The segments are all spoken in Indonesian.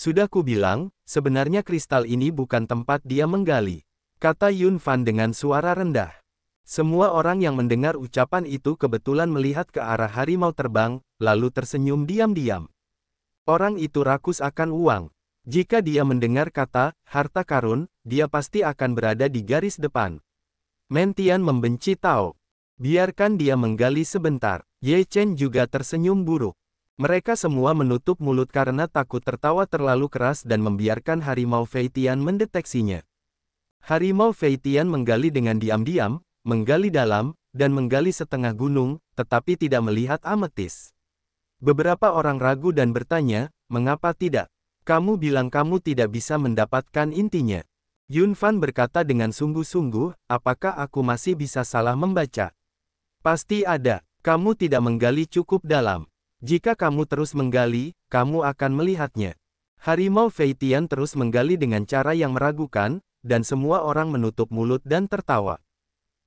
Sudah kubilang, sebenarnya kristal ini bukan tempat dia menggali, kata Yun Fan dengan suara rendah. Semua orang yang mendengar ucapan itu kebetulan melihat ke arah harimau terbang, lalu tersenyum diam-diam. Orang itu rakus akan uang. Jika dia mendengar kata harta karun, dia pasti akan berada di garis depan. Mentian membenci Tao. Biarkan dia menggali sebentar. Ye Chen juga tersenyum buruk. Mereka semua menutup mulut karena takut tertawa terlalu keras dan membiarkan harimau Fei Tian mendeteksinya. Harimau Fei Tian menggali dengan diam-diam, menggali dalam, dan menggali setengah gunung, tetapi tidak melihat ametis. Beberapa orang ragu dan bertanya, mengapa tidak? Kamu bilang kamu tidak bisa mendapatkan intinya. Yun Fan berkata dengan sungguh-sungguh, apakah aku masih bisa salah membaca? Pasti ada. Kamu tidak menggali cukup dalam. Jika kamu terus menggali, kamu akan melihatnya. Harimau Fei Tian terus menggali dengan cara yang meragukan, dan semua orang menutup mulut dan tertawa.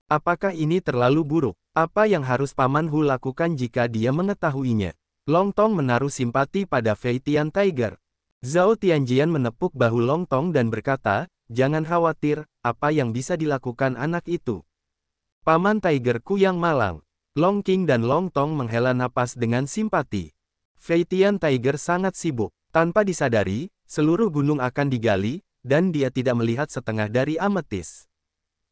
Apakah ini terlalu buruk? Apa yang harus Paman Hu lakukan jika dia mengetahuinya? Long Tong menaruh simpati pada Fei Tian Tiger. Zhao Tianjian menepuk bahu Long Tong dan berkata, jangan khawatir, apa yang bisa dilakukan anak itu? Paman Tigerku yang malang. Long King dan Long Tong menghela napas dengan simpati. Fei Tian Tiger sangat sibuk. Tanpa disadari, seluruh gunung akan digali, dan dia tidak melihat setengah dari ametis.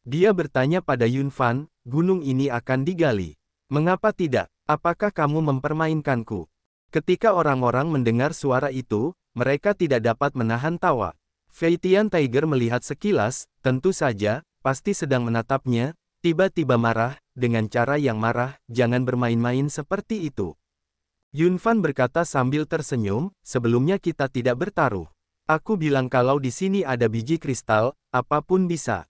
Dia bertanya pada Yun Fan, gunung ini akan digali. Mengapa tidak? Apakah kamu mempermainkanku? Ketika orang-orang mendengar suara itu, mereka tidak dapat menahan tawa. Fei Tian Tiger melihat sekilas, tentu saja, pasti sedang menatapnya, tiba-tiba marah, dengan cara yang marah, jangan bermain-main seperti itu. Yun Fan berkata sambil tersenyum, sebelumnya kita tidak bertaruh. Aku bilang kalau di sini ada biji kristal, apapun bisa.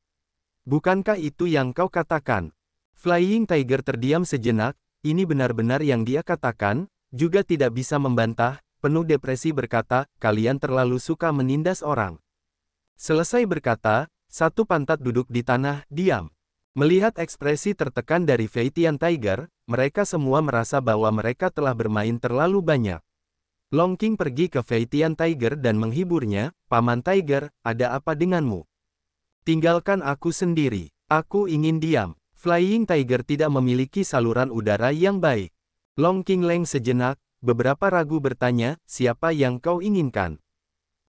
Bukankah itu yang kau katakan? Flying Tiger terdiam sejenak, ini benar-benar yang dia katakan, juga tidak bisa membantah, penuh depresi berkata, kalian terlalu suka menindas orang. Selesai berkata, satu pantat duduk di tanah, diam. Melihat ekspresi tertekan dari Fei Tian Tiger, mereka semua merasa bahwa mereka telah bermain terlalu banyak. Long King pergi ke Fei Tian Tiger dan menghiburnya, Paman Tiger, ada apa denganmu? Tinggalkan aku sendiri. Aku ingin diam. Flying Tiger tidak memiliki saluran udara yang baik. Long King leng sejenak, beberapa ragu bertanya, siapa yang kau inginkan?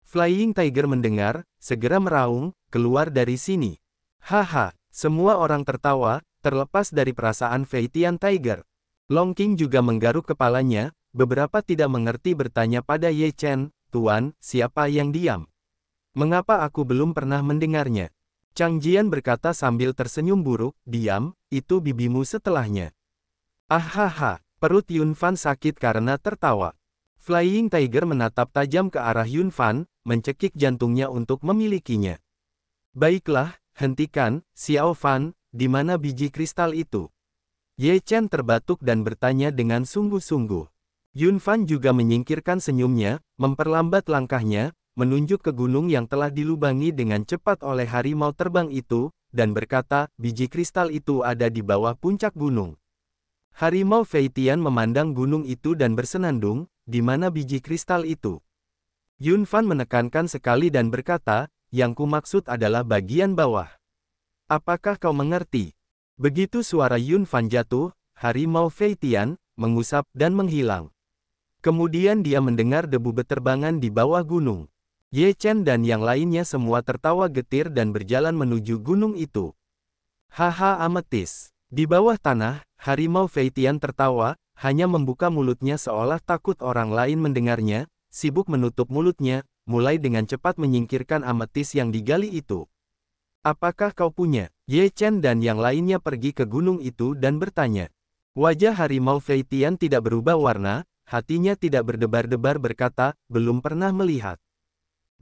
Flying Tiger mendengar, segera meraung, keluar dari sini. Haha. Semua orang tertawa, terlepas dari perasaan Fei Tian Tiger. Long King juga menggaruk kepalanya, beberapa tidak mengerti bertanya pada Ye Chen, Tuan, siapa yang diam? Mengapa aku belum pernah mendengarnya? Chang Jian berkata sambil tersenyum buruk, diam, itu bibimu setelahnya. Ahaha, perut Yun Fan sakit karena tertawa. Flying Tiger menatap tajam ke arah Yun Fan, mencekik jantungnya untuk memilikinya. Baiklah, hentikan, Xiao Fan, di mana biji kristal itu? Ye Chen terbatuk dan bertanya dengan sungguh-sungguh. Yun Fan juga menyingkirkan senyumnya, memperlambat langkahnya, menunjuk ke gunung yang telah dilubangi dengan cepat oleh harimau terbang itu, dan berkata, biji kristal itu ada di bawah puncak gunung. Harimau Fei Tian memandang gunung itu dan bersenandung, di mana biji kristal itu? Yun Fan menekankan sekali dan berkata, yang kumaksud adalah bagian bawah. Apakah kau mengerti? Begitu suara Yun Fan jatuh, harimau Fei Tian mengusap dan menghilang. Kemudian dia mendengar debu beterbangan di bawah gunung. Ye Chen dan yang lainnya semua tertawa getir dan berjalan menuju gunung itu. Haha ametis. Di bawah tanah, harimau Fei Tian tertawa, hanya membuka mulutnya seolah takut orang lain mendengarnya, sibuk menutup mulutnya, mulai dengan cepat menyingkirkan ametis yang digali itu. Apakah kau punya? Ye Chen dan yang lainnya pergi ke gunung itu dan bertanya. Wajah harimau Fei Tian tidak berubah warna, hatinya tidak berdebar-debar berkata, belum pernah melihat.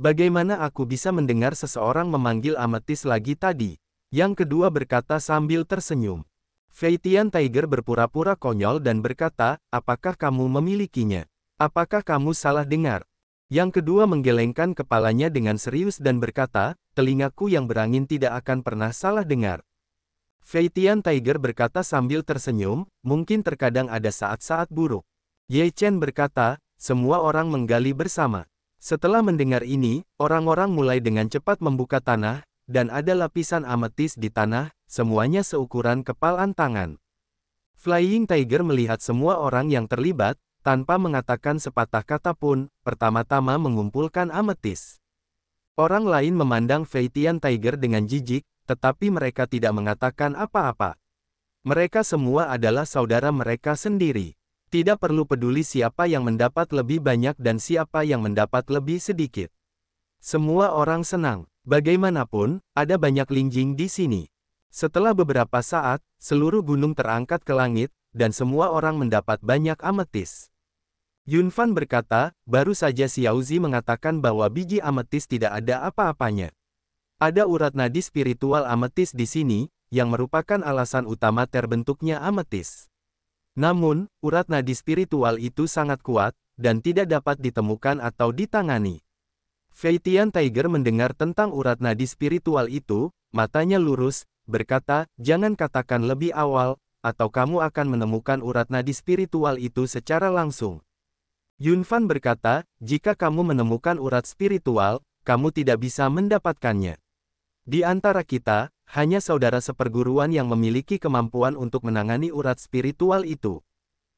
Bagaimana aku bisa mendengar seseorang memanggil ametis lagi tadi? Yang kedua berkata sambil tersenyum. Fei Tian Tiger berpura-pura konyol dan berkata, apakah kamu memilikinya? Apakah kamu salah dengar? Yang kedua menggelengkan kepalanya dengan serius dan berkata, telingaku yang berangin tidak akan pernah salah dengar. Fei Tian Tiger berkata sambil tersenyum, mungkin terkadang ada saat-saat buruk. Ye Chen berkata, semua orang menggali bersama. Setelah mendengar ini, orang-orang mulai dengan cepat membuka tanah, dan ada lapisan ametis di tanah, semuanya seukuran kepalan tangan. Flying Tiger melihat semua orang yang terlibat, tanpa mengatakan sepatah kata pun, pertama-tama mengumpulkan ametis. Orang lain memandang Feitian Tiger dengan jijik, tetapi mereka tidak mengatakan apa-apa. Mereka semua adalah saudara mereka sendiri. Tidak perlu peduli siapa yang mendapat lebih banyak dan siapa yang mendapat lebih sedikit. Semua orang senang. Bagaimanapun, ada banyak linjing di sini. Setelah beberapa saat, seluruh gunung terangkat ke langit, dan semua orang mendapat banyak ametis. Yunfan berkata, baru saja Xiaozi mengatakan bahwa biji ametis tidak ada apa-apanya. Ada urat nadi spiritual ametis di sini, yang merupakan alasan utama terbentuknya ametis. Namun, urat nadi spiritual itu sangat kuat, dan tidak dapat ditemukan atau ditangani. Feitian Tiger mendengar tentang urat nadi spiritual itu, matanya lurus, berkata, jangan katakan lebih awal, atau kamu akan menemukan urat nadi spiritual itu secara langsung. Yunfan berkata, jika kamu menemukan urat spiritual, kamu tidak bisa mendapatkannya. Di antara kita, hanya saudara seperguruan yang memiliki kemampuan untuk menangani urat spiritual itu.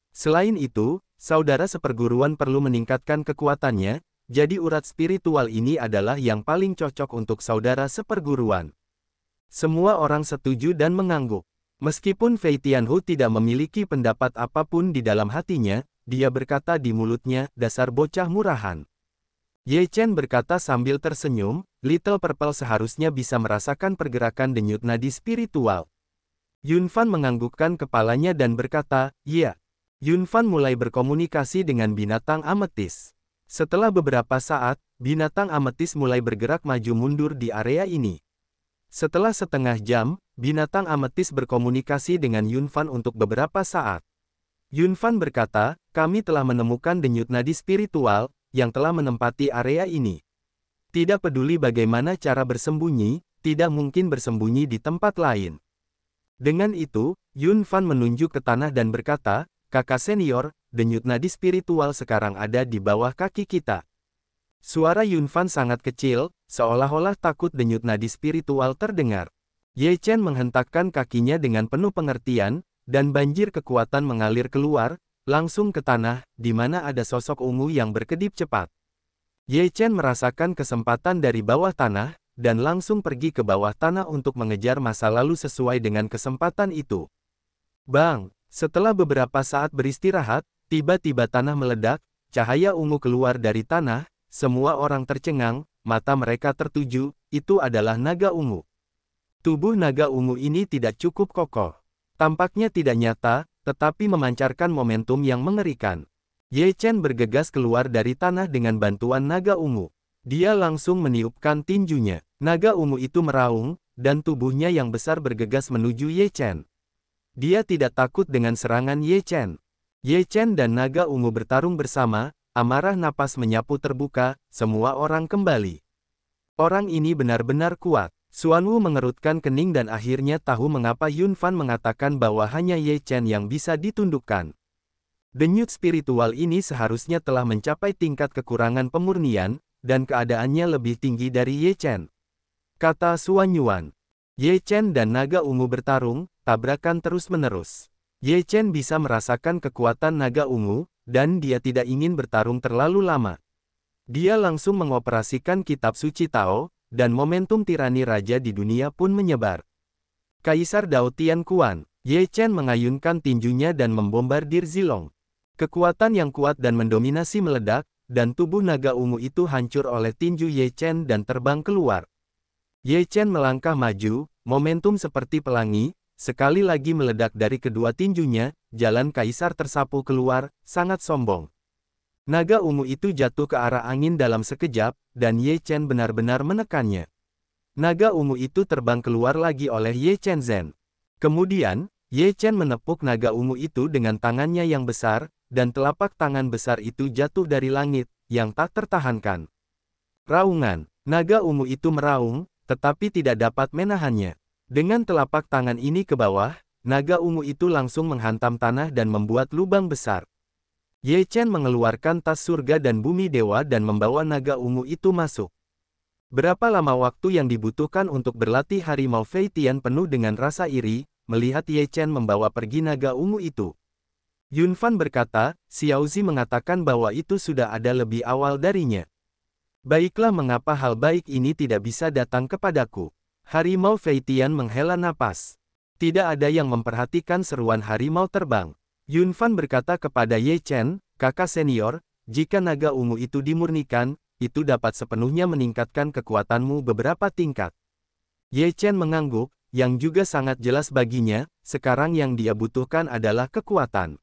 Selain itu, saudara seperguruan perlu meningkatkan kekuatannya, jadi urat spiritual ini adalah yang paling cocok untuk saudara seperguruan. Semua orang setuju dan mengangguk. Meskipun Fei Tianhu tidak memiliki pendapat apapun di dalam hatinya, dia berkata di mulutnya, dasar bocah murahan. Ye Chen berkata sambil tersenyum, Little Purple seharusnya bisa merasakan pergerakan denyut nadi spiritual. Yunfan menganggukkan kepalanya dan berkata, iya. Yunfan mulai berkomunikasi dengan binatang ametis. Setelah beberapa saat, binatang ametis mulai bergerak maju mundur di area ini. Setelah setengah jam, binatang ametis berkomunikasi dengan Yunfan untuk beberapa saat. Yunfan berkata, kami telah menemukan denyut nadi spiritual, yang telah menempati area ini. Tidak peduli bagaimana cara bersembunyi, tidak mungkin bersembunyi di tempat lain. Dengan itu, Yunfan menunjuk ke tanah dan berkata, kakak senior, denyut nadi spiritual sekarang ada di bawah kaki kita. Suara Yunfan sangat kecil, seolah-olah takut denyut nadi spiritual terdengar. Ye Chen menghentakkan kakinya dengan penuh pengertian, dan banjir kekuatan mengalir keluar, langsung ke tanah, di mana ada sosok ungu yang berkedip cepat. Ye Chen merasakan kesempatan dari bawah tanah, dan langsung pergi ke bawah tanah untuk mengejar masa lalu sesuai dengan kesempatan itu. Bang! Setelah beberapa saat beristirahat, tiba-tiba tanah meledak, cahaya ungu keluar dari tanah, semua orang tercengang, mata mereka tertuju, itu adalah naga ungu. Tubuh naga ungu ini tidak cukup kokoh. Tampaknya tidak nyata, tetapi memancarkan momentum yang mengerikan. Ye Chen bergegas keluar dari tanah dengan bantuan naga ungu. Dia langsung meniupkan tinjunya. Naga ungu itu meraung, dan tubuhnya yang besar bergegas menuju Ye Chen. Dia tidak takut dengan serangan Ye Chen. Ye Chen dan naga ungu bertarung bersama, amarah napas menyapu terbuka, semua orang kembali. Orang ini benar-benar kuat. Xuanwu mengerutkan kening dan akhirnya tahu mengapa Yunfan mengatakan bahwa hanya Ye Chen yang bisa ditundukkan. Denyut spiritual ini seharusnya telah mencapai tingkat kekurangan pemurnian, dan keadaannya lebih tinggi dari Ye Chen. Kata Xuan Yuan. Ye Chen dan naga ungu bertarung, tabrakan terus-menerus. Ye Chen bisa merasakan kekuatan naga ungu, dan dia tidak ingin bertarung terlalu lama. Dia langsung mengoperasikan kitab suci Tao, dan momentum tirani raja di dunia pun menyebar. Kaisar Dao Tian Kuan, Ye Chen mengayunkan tinjunya dan membombardir Zilong. Kekuatan yang kuat dan mendominasi meledak, dan tubuh naga ungu itu hancur oleh tinju Ye Chen dan terbang keluar. Ye Chen melangkah maju, momentum seperti pelangi, sekali lagi meledak dari kedua tinjunya, jalan kaisar tersapu keluar, sangat sombong. Naga ungu itu jatuh ke arah angin dalam sekejap, dan Ye Chen benar-benar menekannya. Naga ungu itu terbang keluar lagi oleh Ye Chen Zhen. Kemudian, Ye Chen menepuk naga ungu itu dengan tangannya yang besar, dan telapak tangan besar itu jatuh dari langit, yang tak tertahankan. Raungan, naga ungu itu meraung, tetapi tidak dapat menahannya. Dengan telapak tangan ini ke bawah, naga ungu itu langsung menghantam tanah dan membuat lubang besar. Ye Chen mengeluarkan tas surga dan bumi dewa dan membawa naga ungu itu masuk. Berapa lama waktu yang dibutuhkan untuk berlatih harimau Fei Tian penuh dengan rasa iri, melihat Ye Chen membawa pergi naga ungu itu. Yun Fan berkata, Xiao Zi mengatakan bahwa itu sudah ada lebih awal darinya. Baiklah, mengapa hal baik ini tidak bisa datang kepadaku? Harimau Fei Tian menghela napas. Tidak ada yang memperhatikan seruan harimau terbang. Yun Fan berkata kepada Ye Chen, kakak senior, jika naga ungu itu dimurnikan, itu dapat sepenuhnya meningkatkan kekuatanmu beberapa tingkat. Ye Chen mengangguk, yang juga sangat jelas baginya, sekarang yang dia butuhkan adalah kekuatan.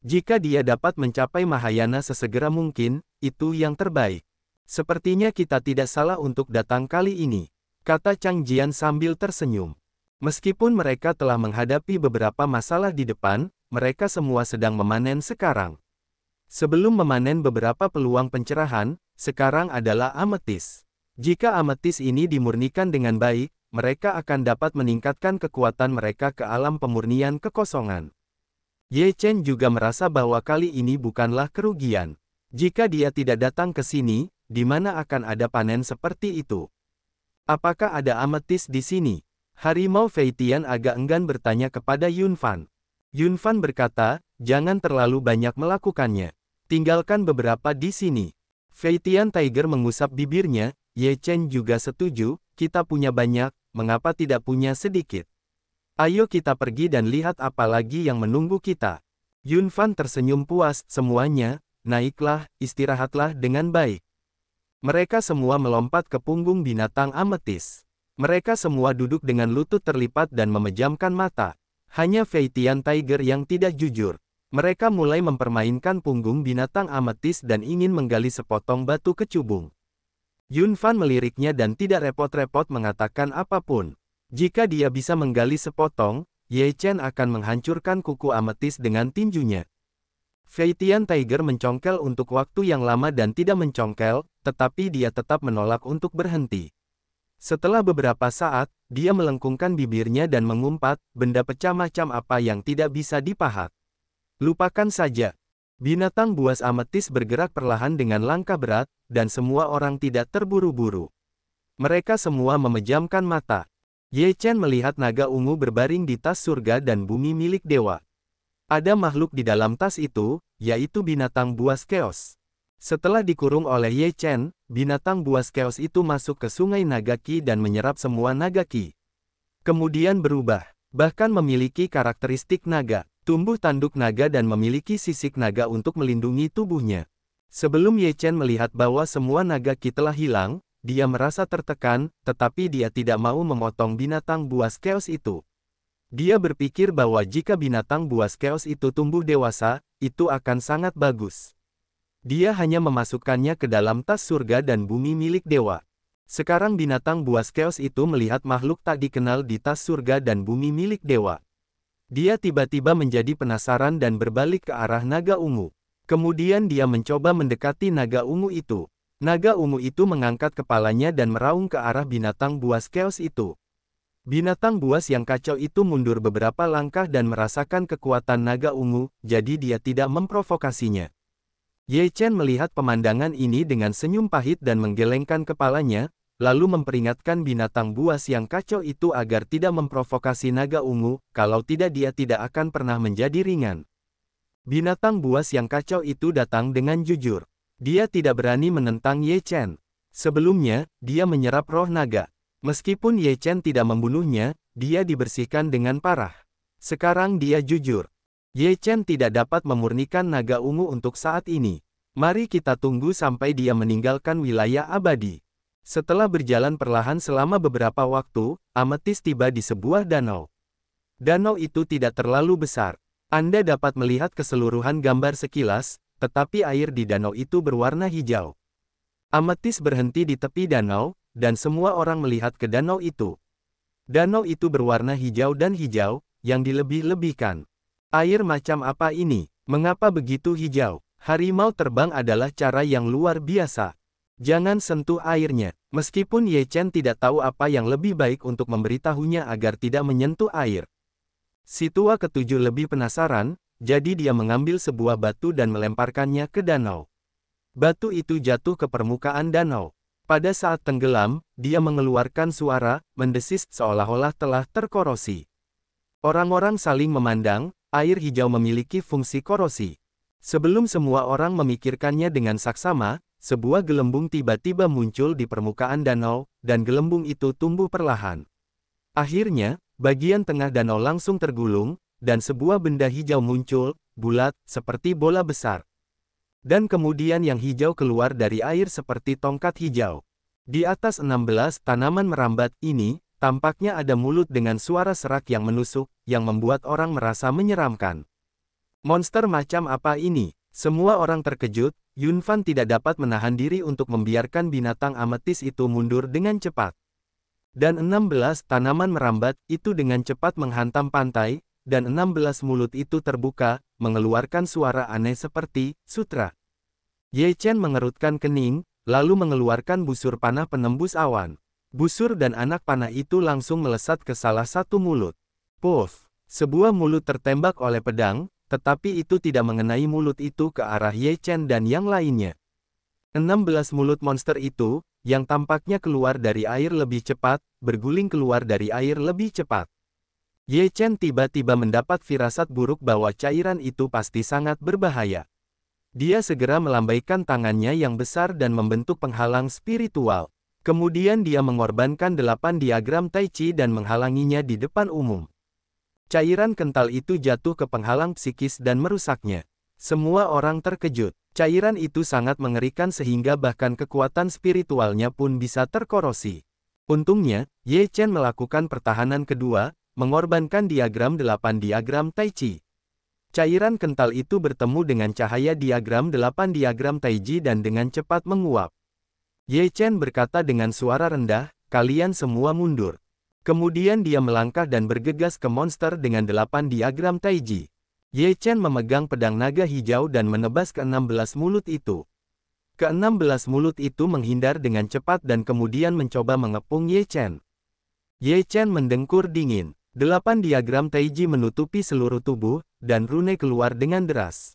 Jika dia dapat mencapai Mahayana sesegera mungkin, itu yang terbaik. Sepertinya kita tidak salah untuk datang kali ini, kata Chang Jian sambil tersenyum. Meskipun mereka telah menghadapi beberapa masalah di depan, mereka semua sedang memanen sekarang. Sebelum memanen beberapa peluang pencerahan, sekarang adalah ametis. Jika ametis ini dimurnikan dengan baik, mereka akan dapat meningkatkan kekuatan mereka ke alam pemurnian kekosongan. Ye Chen juga merasa bahwa kali ini bukanlah kerugian. Jika dia tidak datang ke sini, di mana akan ada panen seperti itu? Apakah ada ametis di sini? Harimau Fei Tian agak enggan bertanya kepada Yun Fan. Yun Fan berkata, jangan terlalu banyak melakukannya. Tinggalkan beberapa di sini. Fei Tian Tiger mengusap bibirnya, Ye Chen juga setuju, kita punya banyak, mengapa tidak punya sedikit? Ayo kita pergi dan lihat apa lagi yang menunggu kita. Yun Fan tersenyum puas, semuanya, naiklah, istirahatlah dengan baik. Mereka semua melompat ke punggung binatang ametis. Mereka semua duduk dengan lutut terlipat dan memejamkan mata. Hanya Fei Tian Tiger yang tidak jujur. Mereka mulai mempermainkan punggung binatang ametis dan ingin menggali sepotong batu kecubung. Yun Fan meliriknya dan tidak repot-repot mengatakan apapun. Jika dia bisa menggali sepotong, Ye Chen akan menghancurkan kuku ametis dengan tinjunya. Fei Tian Tiger mencongkel untuk waktu yang lama dan tidak mencongkel, tetapi dia tetap menolak untuk berhenti. Setelah beberapa saat, dia melengkungkan bibirnya dan mengumpat, benda pecah macam apa yang tidak bisa dipahat. Lupakan saja. Binatang buas ametis bergerak perlahan dengan langkah berat, dan semua orang tidak terburu-buru. Mereka semua memejamkan mata. Ye Chen melihat naga ungu berbaring di tas surga dan bumi milik dewa. Ada makhluk di dalam tas itu, yaitu binatang buas keos. Setelah dikurung oleh Ye Chen, binatang buas keos itu masuk ke sungai Nagaki dan menyerap semua Nagaki. Kemudian berubah, bahkan memiliki karakteristik naga, tumbuh tanduk naga dan memiliki sisik naga untuk melindungi tubuhnya. Sebelum Ye Chen melihat bahwa semua Nagaki telah hilang, dia merasa tertekan, tetapi dia tidak mau memotong binatang buas keos itu. Dia berpikir bahwa jika binatang buas keos itu tumbuh dewasa, itu akan sangat bagus. Dia hanya memasukkannya ke dalam tas surga dan bumi milik dewa. Sekarang binatang buas keos itu melihat makhluk tak dikenal di tas surga dan bumi milik dewa. Dia tiba-tiba menjadi penasaran dan berbalik ke arah naga ungu. Kemudian dia mencoba mendekati naga ungu itu. Naga ungu itu mengangkat kepalanya dan meraung ke arah binatang buas keos itu. Binatang buas yang kacau itu mundur beberapa langkah dan merasakan kekuatan naga ungu, jadi dia tidak memprovokasinya. Ye Chen melihat pemandangan ini dengan senyum pahit dan menggelengkan kepalanya, lalu memperingatkan binatang buas yang kacau itu agar tidak memprovokasi naga ungu, kalau tidak dia tidak akan pernah menjadi ringan. Binatang buas yang kacau itu datang dengan jujur. Dia tidak berani menentang Ye Chen. Sebelumnya, dia menyerap roh naga. Meskipun Ye Chen tidak membunuhnya, dia dibersihkan dengan parah. Sekarang dia jujur. Ye Chen tidak dapat memurnikan naga ungu untuk saat ini. Mari kita tunggu sampai dia meninggalkan wilayah abadi. Setelah berjalan perlahan selama beberapa waktu, ametis tiba di sebuah danau. Danau itu tidak terlalu besar. Anda dapat melihat keseluruhan gambar sekilas, tetapi air di danau itu berwarna hijau. Ametis berhenti di tepi danau, dan semua orang melihat ke danau itu. Danau itu berwarna hijau dan hijau, yang dilebih-lebihkan. Air macam apa ini? Mengapa begitu hijau? Harimau terbang adalah cara yang luar biasa. Jangan sentuh airnya. Meskipun Ye Chen tidak tahu apa yang lebih baik untuk memberitahunya agar tidak menyentuh air. Si tua ketujuh lebih penasaran, jadi dia mengambil sebuah batu dan melemparkannya ke danau. Batu itu jatuh ke permukaan danau. Pada saat tenggelam, dia mengeluarkan suara, mendesis seolah-olah telah terkorosi. Orang-orang saling memandang, air hijau memiliki fungsi korosi. Sebelum semua orang memikirkannya dengan saksama, sebuah gelembung tiba-tiba muncul di permukaan danau, dan gelembung itu tumbuh perlahan. Akhirnya, bagian tengah danau langsung tergulung, dan sebuah benda hijau muncul, bulat, seperti bola besar. Dan kemudian yang hijau keluar dari air seperti tongkat hijau. Di atas 16 tanaman merambat ini, tampaknya ada mulut dengan suara serak yang menusuk, yang membuat orang merasa menyeramkan. Monster macam apa ini? Semua orang terkejut, Yun Fan tidak dapat menahan diri untuk membiarkan binatang ametis itu mundur dengan cepat. Dan 16 tanaman merambat itu dengan cepat menghantam pantai, dan 16 mulut itu terbuka, mengeluarkan suara aneh seperti sutra. Ye Chen mengerutkan kening, lalu mengeluarkan busur panah penembus awan. Busur dan anak panah itu langsung melesat ke salah satu mulut. Puff! Sebuah mulut tertembak oleh pedang, tetapi itu tidak mengenai mulut itu ke arah Ye Chen dan yang lainnya. 16 mulut monster itu, yang tampaknya keluar dari air lebih cepat, berguling keluar dari air lebih cepat. Ye Chen tiba-tiba mendapat firasat buruk bahwa cairan itu pasti sangat berbahaya. Dia segera melambaikan tangannya yang besar dan membentuk penghalang spiritual. Kemudian dia mengorbankan 8 diagram Tai Chi dan menghalanginya di depan umum. Cairan kental itu jatuh ke penghalang psikis dan merusaknya. Semua orang terkejut. Cairan itu sangat mengerikan sehingga bahkan kekuatan spiritualnya pun bisa terkorosi. Untungnya, Ye Chen melakukan pertahanan kedua, mengorbankan diagram 8 diagram Tai Chi. Cairan kental itu bertemu dengan cahaya diagram 8 diagram Tai Chi dan dengan cepat menguap. Ye Chen berkata dengan suara rendah, "Kalian semua mundur." Kemudian dia melangkah dan bergegas ke monster dengan 8 diagram Tai Chi. Ye Chen memegang pedang naga hijau dan menebas ke-16 mulut itu. Ke-16 mulut itu menghindar dengan cepat dan kemudian mencoba mengepung Ye Chen. Ye Chen mendengkur dingin. 8 diagram Tai Chi menutupi seluruh tubuh, dan rune keluar dengan deras.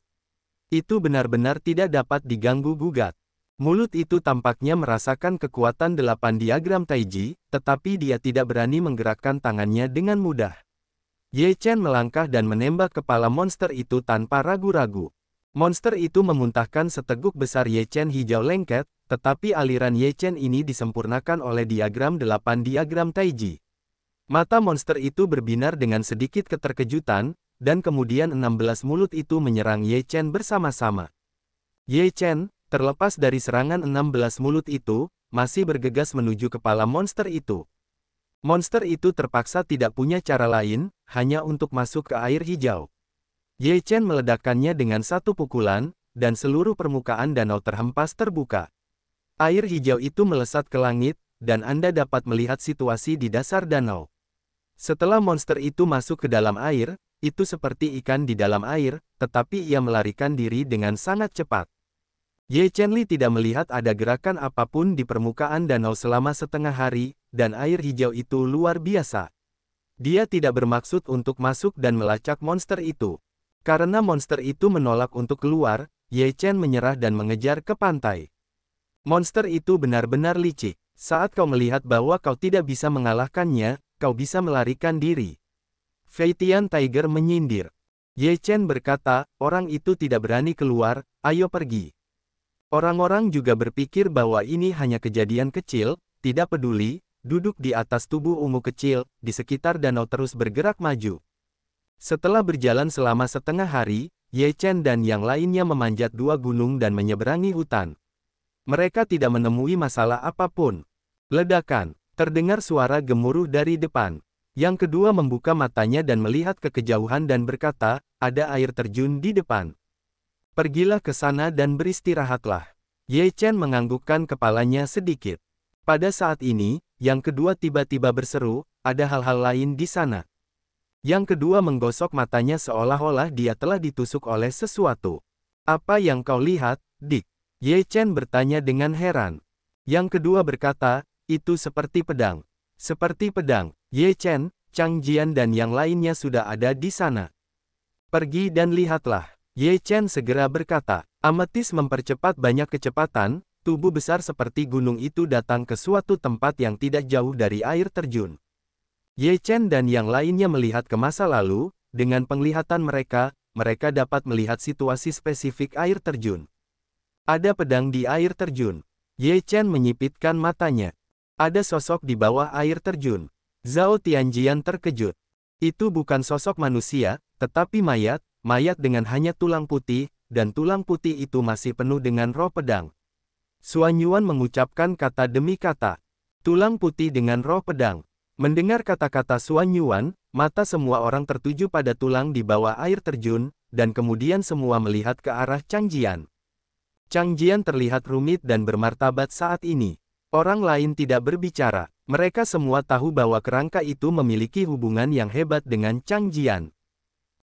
Itu benar-benar tidak dapat diganggu-gugat. Mulut itu tampaknya merasakan kekuatan 8 diagram Tai Chi, tetapi dia tidak berani menggerakkan tangannya dengan mudah. Ye Chen melangkah dan menembak kepala monster itu tanpa ragu-ragu. Monster itu memuntahkan seteguk besar Ye Chen hijau lengket, tetapi aliran Ye Chen ini disempurnakan oleh diagram 8 diagram Tai Chi. Mata monster itu berbinar dengan sedikit keterkejutan, dan kemudian 16 mulut itu menyerang Ye Chen bersama-sama. Ye Chen, terlepas dari serangan 16 mulut itu, masih bergegas menuju kepala monster itu. Monster itu terpaksa tidak punya cara lain, hanya untuk masuk ke air hijau. Ye Chen meledakkannya dengan satu pukulan, dan seluruh permukaan danau terhempas terbuka. Air hijau itu melesat ke langit, dan Anda dapat melihat situasi di dasar danau. Setelah monster itu masuk ke dalam air, itu seperti ikan di dalam air, tetapi ia melarikan diri dengan sangat cepat. Ye Chen Li tidak melihat ada gerakan apapun di permukaan danau selama setengah hari, dan air hijau itu luar biasa. Dia tidak bermaksud untuk masuk dan melacak monster itu. Karena monster itu menolak untuk keluar, Ye Chen menyerah dan mengejar ke pantai. Monster itu benar-benar licik. Saat kau melihat bahwa kau tidak bisa mengalahkannya, kau bisa melarikan diri. Fei Tian Tiger menyindir. Ye Chen berkata, orang itu tidak berani keluar, ayo pergi. Orang-orang juga berpikir bahwa ini hanya kejadian kecil, tidak peduli, duduk di atas tubuh ungu kecil, di sekitar danau terus bergerak maju. Setelah berjalan selama setengah hari, Ye Chen dan yang lainnya memanjat 2 gunung dan menyeberangi hutan. Mereka tidak menemui masalah apapun. Ledakan, terdengar suara gemuruh dari depan. Yang kedua membuka matanya dan melihat ke kejauhan dan berkata, ada air terjun di depan. Pergilah ke sana dan beristirahatlah. Ye Chen menganggukkan kepalanya sedikit. Pada saat ini, yang kedua tiba-tiba berseru, ada hal-hal lain di sana. Yang kedua menggosok matanya seolah-olah dia telah ditusuk oleh sesuatu. Apa yang kau lihat, Dick? Ye Chen bertanya dengan heran. Yang kedua berkata, itu seperti pedang. Seperti pedang. Ye Chen, Chang Jian dan yang lainnya sudah ada di sana. Pergi dan lihatlah. Ye Chen segera berkata. Ametis mempercepat banyak kecepatan, tubuh besar seperti gunung itu datang ke suatu tempat yang tidak jauh dari air terjun. Ye Chen dan yang lainnya melihat ke masa lalu, dengan penglihatan mereka dapat melihat situasi spesifik air terjun. Ada pedang di air terjun. Ye Chen menyipitkan matanya. Ada sosok di bawah air terjun. Zhao Tianjian terkejut. Itu bukan sosok manusia, tetapi mayat dengan hanya tulang putih, dan tulang putih itu masih penuh dengan roh pedang. Xuan Yuan mengucapkan kata demi kata. Tulang putih dengan roh pedang. Mendengar kata-kata Xuan Yuan, mata semua orang tertuju pada tulang di bawah air terjun, dan kemudian semua melihat ke arah Chang Jian. Chang Jian terlihat rumit dan bermartabat saat ini. Orang lain tidak berbicara. Mereka semua tahu bahwa kerangka itu memiliki hubungan yang hebat dengan Chang Jian.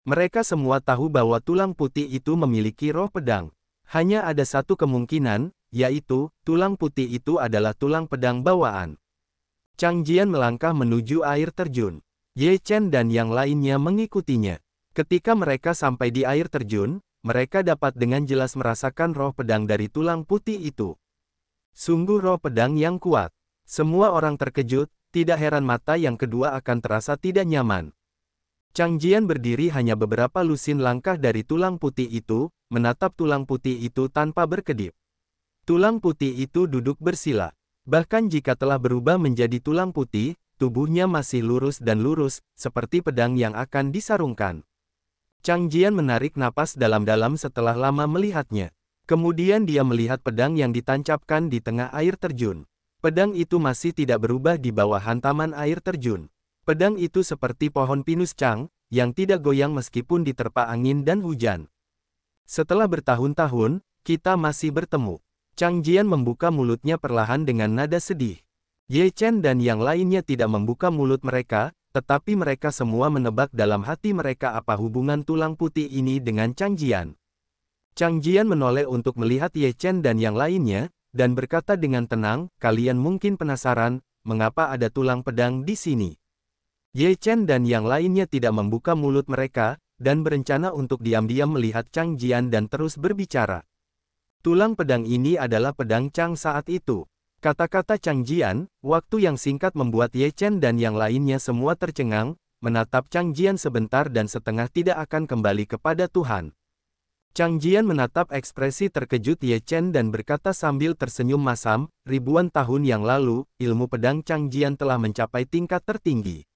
Mereka semua tahu bahwa tulang putih itu memiliki roh pedang. Hanya ada satu kemungkinan, yaitu, tulang putih itu adalah tulang pedang bawaan. Chang Jian melangkah menuju air terjun. Ye Chen dan yang lainnya mengikutinya. Ketika mereka sampai di air terjun, mereka dapat dengan jelas merasakan roh pedang dari tulang putih itu. Sungguh roh pedang yang kuat. Semua orang terkejut, tidak heran mata yang kedua akan terasa tidak nyaman. Chang Jian berdiri hanya beberapa lusin langkah dari tulang putih itu, menatap tulang putih itu tanpa berkedip. Tulang putih itu duduk bersila. Bahkan jika telah berubah menjadi tulang putih, tubuhnya masih lurus dan lurus, seperti pedang yang akan disarungkan. Chang Jian menarik napas dalam-dalam setelah lama melihatnya. Kemudian dia melihat pedang yang ditancapkan di tengah air terjun. Pedang itu masih tidak berubah di bawah hantaman air terjun. Pedang itu seperti pohon pinus Chang, yang tidak goyang meskipun diterpa angin dan hujan. Setelah bertahun-tahun, kita masih bertemu. Chang Jian membuka mulutnya perlahan dengan nada sedih. Ye Chen dan yang lainnya tidak membuka mulut mereka, tetapi mereka semua menebak dalam hati mereka apa hubungan tulang putih ini dengan Chang Jian. Chang Jian menoleh untuk melihat Ye Chen dan yang lainnya, dan berkata dengan tenang, kalian mungkin penasaran, mengapa ada tulang pedang di sini. Ye Chen dan yang lainnya tidak membuka mulut mereka, dan berencana untuk diam-diam melihat Chang Jian dan terus berbicara. Tulang pedang ini adalah pedang Chang saat itu. Kata-kata Chang Jian, waktu yang singkat membuat Ye Chen dan yang lainnya semua tercengang, menatap Chang Jian sebentar dan setengah tidak akan kembali kepada Tuhan. Chang Jian menatap ekspresi terkejut Ye Chen dan berkata sambil tersenyum masam, ribuan tahun yang lalu, ilmu pedang Chang Jian telah mencapai tingkat tertinggi.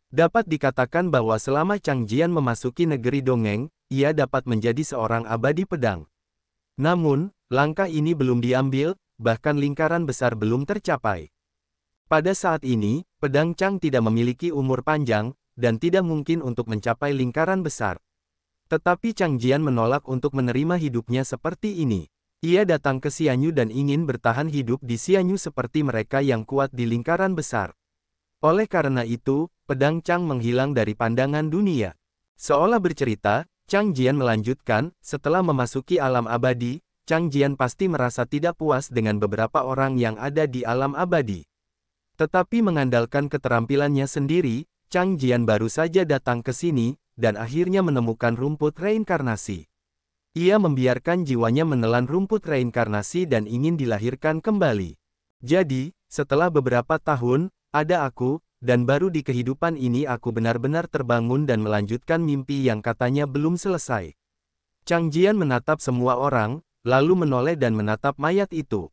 Dapat dikatakan bahwa selama Chang Jian memasuki negeri dongeng, ia dapat menjadi seorang abadi pedang. Namun, langkah ini belum diambil, bahkan lingkaran besar belum tercapai. Pada saat ini, pedang Chang tidak memiliki umur panjang, dan tidak mungkin untuk mencapai lingkaran besar. Tetapi Chang Jian menolak untuk menerima hidupnya seperti ini. Ia datang ke Xianyu dan ingin bertahan hidup di Xianyu seperti mereka yang kuat di lingkaran besar. Oleh karena itu, pedang Chang menghilang dari pandangan dunia. Seolah bercerita, Chang Jian melanjutkan, setelah memasuki alam abadi, Chang Jian pasti merasa tidak puas dengan beberapa orang yang ada di alam abadi. Tetapi mengandalkan keterampilannya sendiri, Chang Jian baru saja datang ke sini, dan akhirnya menemukan rumput reinkarnasi. Ia membiarkan jiwanya menelan rumput reinkarnasi dan ingin dilahirkan kembali. Jadi, setelah beberapa tahun, ada aku, dan baru di kehidupan ini aku benar-benar terbangun dan melanjutkan mimpi yang katanya belum selesai. Chang Jian menatap semua orang, lalu menoleh dan menatap mayat itu.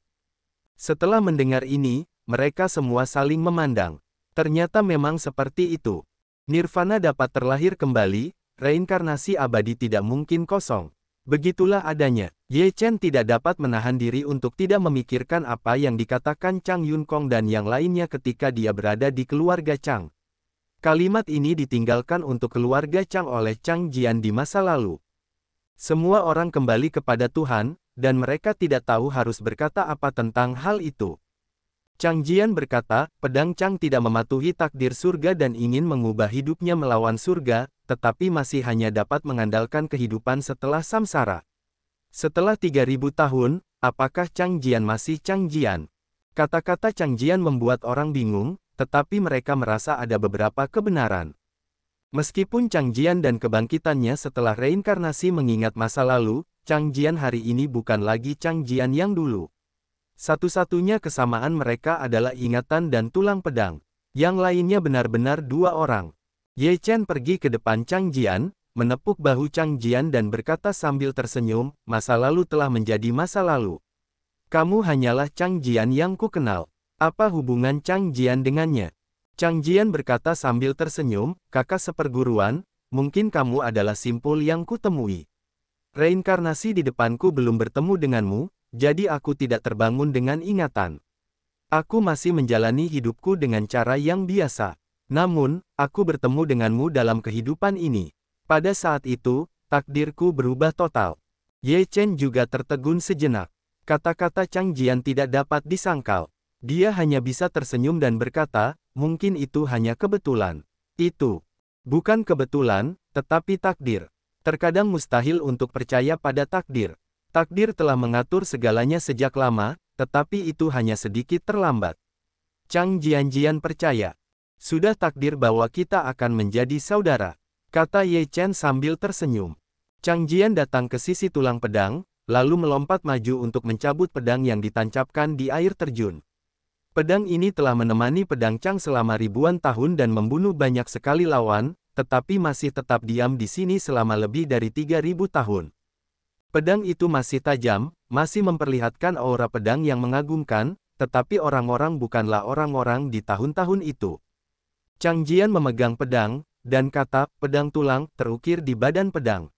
Setelah mendengar ini, mereka semua saling memandang. Ternyata memang seperti itu. Nirvana dapat terlahir kembali, reinkarnasi abadi tidak mungkin kosong. Begitulah adanya. Ye Chen tidak dapat menahan diri untuk tidak memikirkan apa yang dikatakan Chang Yun Kong dan yang lainnya ketika dia berada di keluarga Chang. Kalimat ini ditinggalkan untuk keluarga Chang oleh Chang Jian di masa lalu. Semua orang kembali kepada Tuhan, dan mereka tidak tahu harus berkata apa tentang hal itu. Chang Jian berkata, pedang Chang tidak mematuhi takdir surga dan ingin mengubah hidupnya melawan surga, tetapi masih hanya dapat mengandalkan kehidupan setelah samsara. Setelah 3000 tahun, apakah Chang Jian masih Chang Jian? Kata-kata Chang Jian membuat orang bingung, tetapi mereka merasa ada beberapa kebenaran. Meskipun Chang Jian dan kebangkitannya setelah reinkarnasi mengingat masa lalu, Chang Jian hari ini bukan lagi Chang Jian yang dulu. Satu-satunya kesamaan mereka adalah ingatan dan tulang pedang. Yang lainnya benar-benar dua orang. Ye Chen pergi ke depan Chang Jian, menepuk bahu Chang Jian dan berkata sambil tersenyum, masa lalu telah menjadi masa lalu. Kamu hanyalah Chang Jian yang ku kenal. Apa hubungan Chang Jian dengannya? Chang Jian berkata sambil tersenyum, kakak seperguruan, mungkin kamu adalah simpul yang kutemui. Reinkarnasi di depanku belum bertemu denganmu, jadi aku tidak terbangun dengan ingatan. Aku masih menjalani hidupku dengan cara yang biasa. Namun, aku bertemu denganmu dalam kehidupan ini. Pada saat itu, takdirku berubah total. Ye Chen juga tertegun sejenak. Kata-kata Chang Jian tidak dapat disangkal. Dia hanya bisa tersenyum dan berkata, mungkin itu hanya kebetulan. Itu bukan kebetulan, tetapi takdir. Terkadang mustahil untuk percaya pada takdir. Takdir telah mengatur segalanya sejak lama, tetapi itu hanya sedikit terlambat. Chang Jian percaya. Sudah takdir bahwa kita akan menjadi saudara, kata Ye Chen sambil tersenyum. Chang Jian datang ke sisi tulang pedang, lalu melompat maju untuk mencabut pedang yang ditancapkan di air terjun. Pedang ini telah menemani pedang Chang selama ribuan tahun dan membunuh banyak sekali lawan, tetapi masih tetap diam di sini selama lebih dari 3000 tahun. Pedang itu masih tajam, masih memperlihatkan aura pedang yang mengagumkan, tetapi orang-orang bukanlah orang-orang di tahun-tahun itu. Chang Jian memegang pedang, dan kata, pedang tulang, terukir di badan pedang.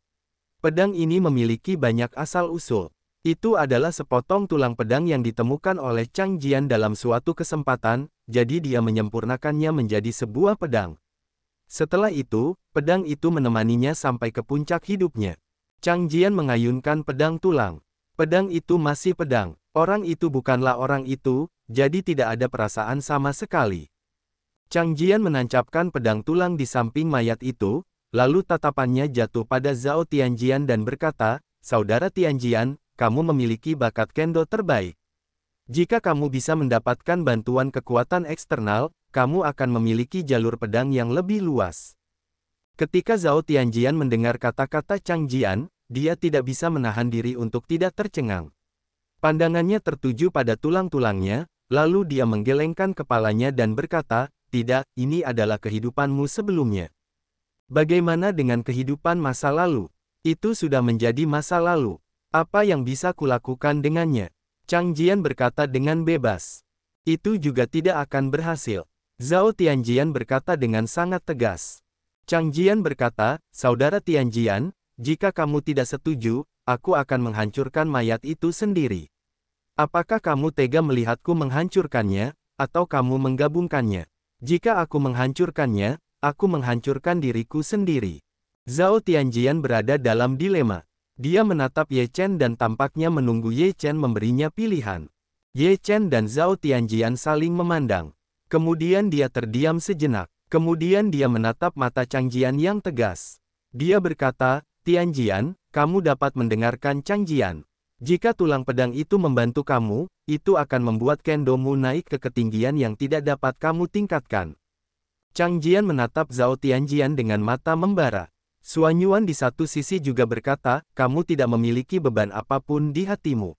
Pedang ini memiliki banyak asal-usul. Itu adalah sepotong tulang pedang yang ditemukan oleh Chang Jian dalam suatu kesempatan, jadi dia menyempurnakannya menjadi sebuah pedang. Setelah itu, pedang itu menemaninya sampai ke puncak hidupnya. Chang Jian mengayunkan pedang tulang. Pedang itu masih pedang. Orang itu bukanlah orang itu, jadi tidak ada perasaan sama sekali. Chang Jian menancapkan pedang tulang di samping mayat itu, lalu tatapannya jatuh pada Zhao Tianjian dan berkata, Saudara Tianjian, kamu memiliki bakat kendo terbaik. Jika kamu bisa mendapatkan bantuan kekuatan eksternal, kamu akan memiliki jalur pedang yang lebih luas. Ketika Zhao Tianjian mendengar kata-kata Chang Jian, dia tidak bisa menahan diri untuk tidak tercengang. Pandangannya tertuju pada tulang-tulangnya, lalu dia menggelengkan kepalanya dan berkata, tidak, ini adalah kehidupanmu sebelumnya. Bagaimana dengan kehidupan masa lalu? Itu sudah menjadi masa lalu. Apa yang bisa kulakukan dengannya? Chang Jian berkata dengan bebas. Itu juga tidak akan berhasil. Zhao Tianjian berkata dengan sangat tegas. Chang Jian berkata, Saudara Tianjian, jika kamu tidak setuju, aku akan menghancurkan mayat itu sendiri. Apakah kamu tega melihatku menghancurkannya, atau kamu menggabungkannya? Jika aku menghancurkannya, aku menghancurkan diriku sendiri. Zhao Tianjian berada dalam dilema. Dia menatap Ye Chen dan tampaknya menunggu Ye Chen memberinya pilihan. Ye Chen dan Zhao Tianjian saling memandang. Kemudian dia terdiam sejenak. Kemudian dia menatap mata Chang Jian yang tegas. Dia berkata, Tianjian, kamu dapat mendengarkan Chang Jian. Jika tulang pedang itu membantu kamu, itu akan membuat kendomu naik ke ketinggian yang tidak dapat kamu tingkatkan. Chang Jian menatap Zhao Tianjian dengan mata membara. Suan Yuan di satu sisi juga berkata, kamu tidak memiliki beban apapun di hatimu.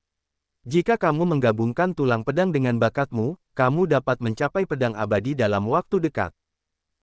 Jika kamu menggabungkan tulang pedang dengan bakatmu, kamu dapat mencapai pedang abadi dalam waktu dekat.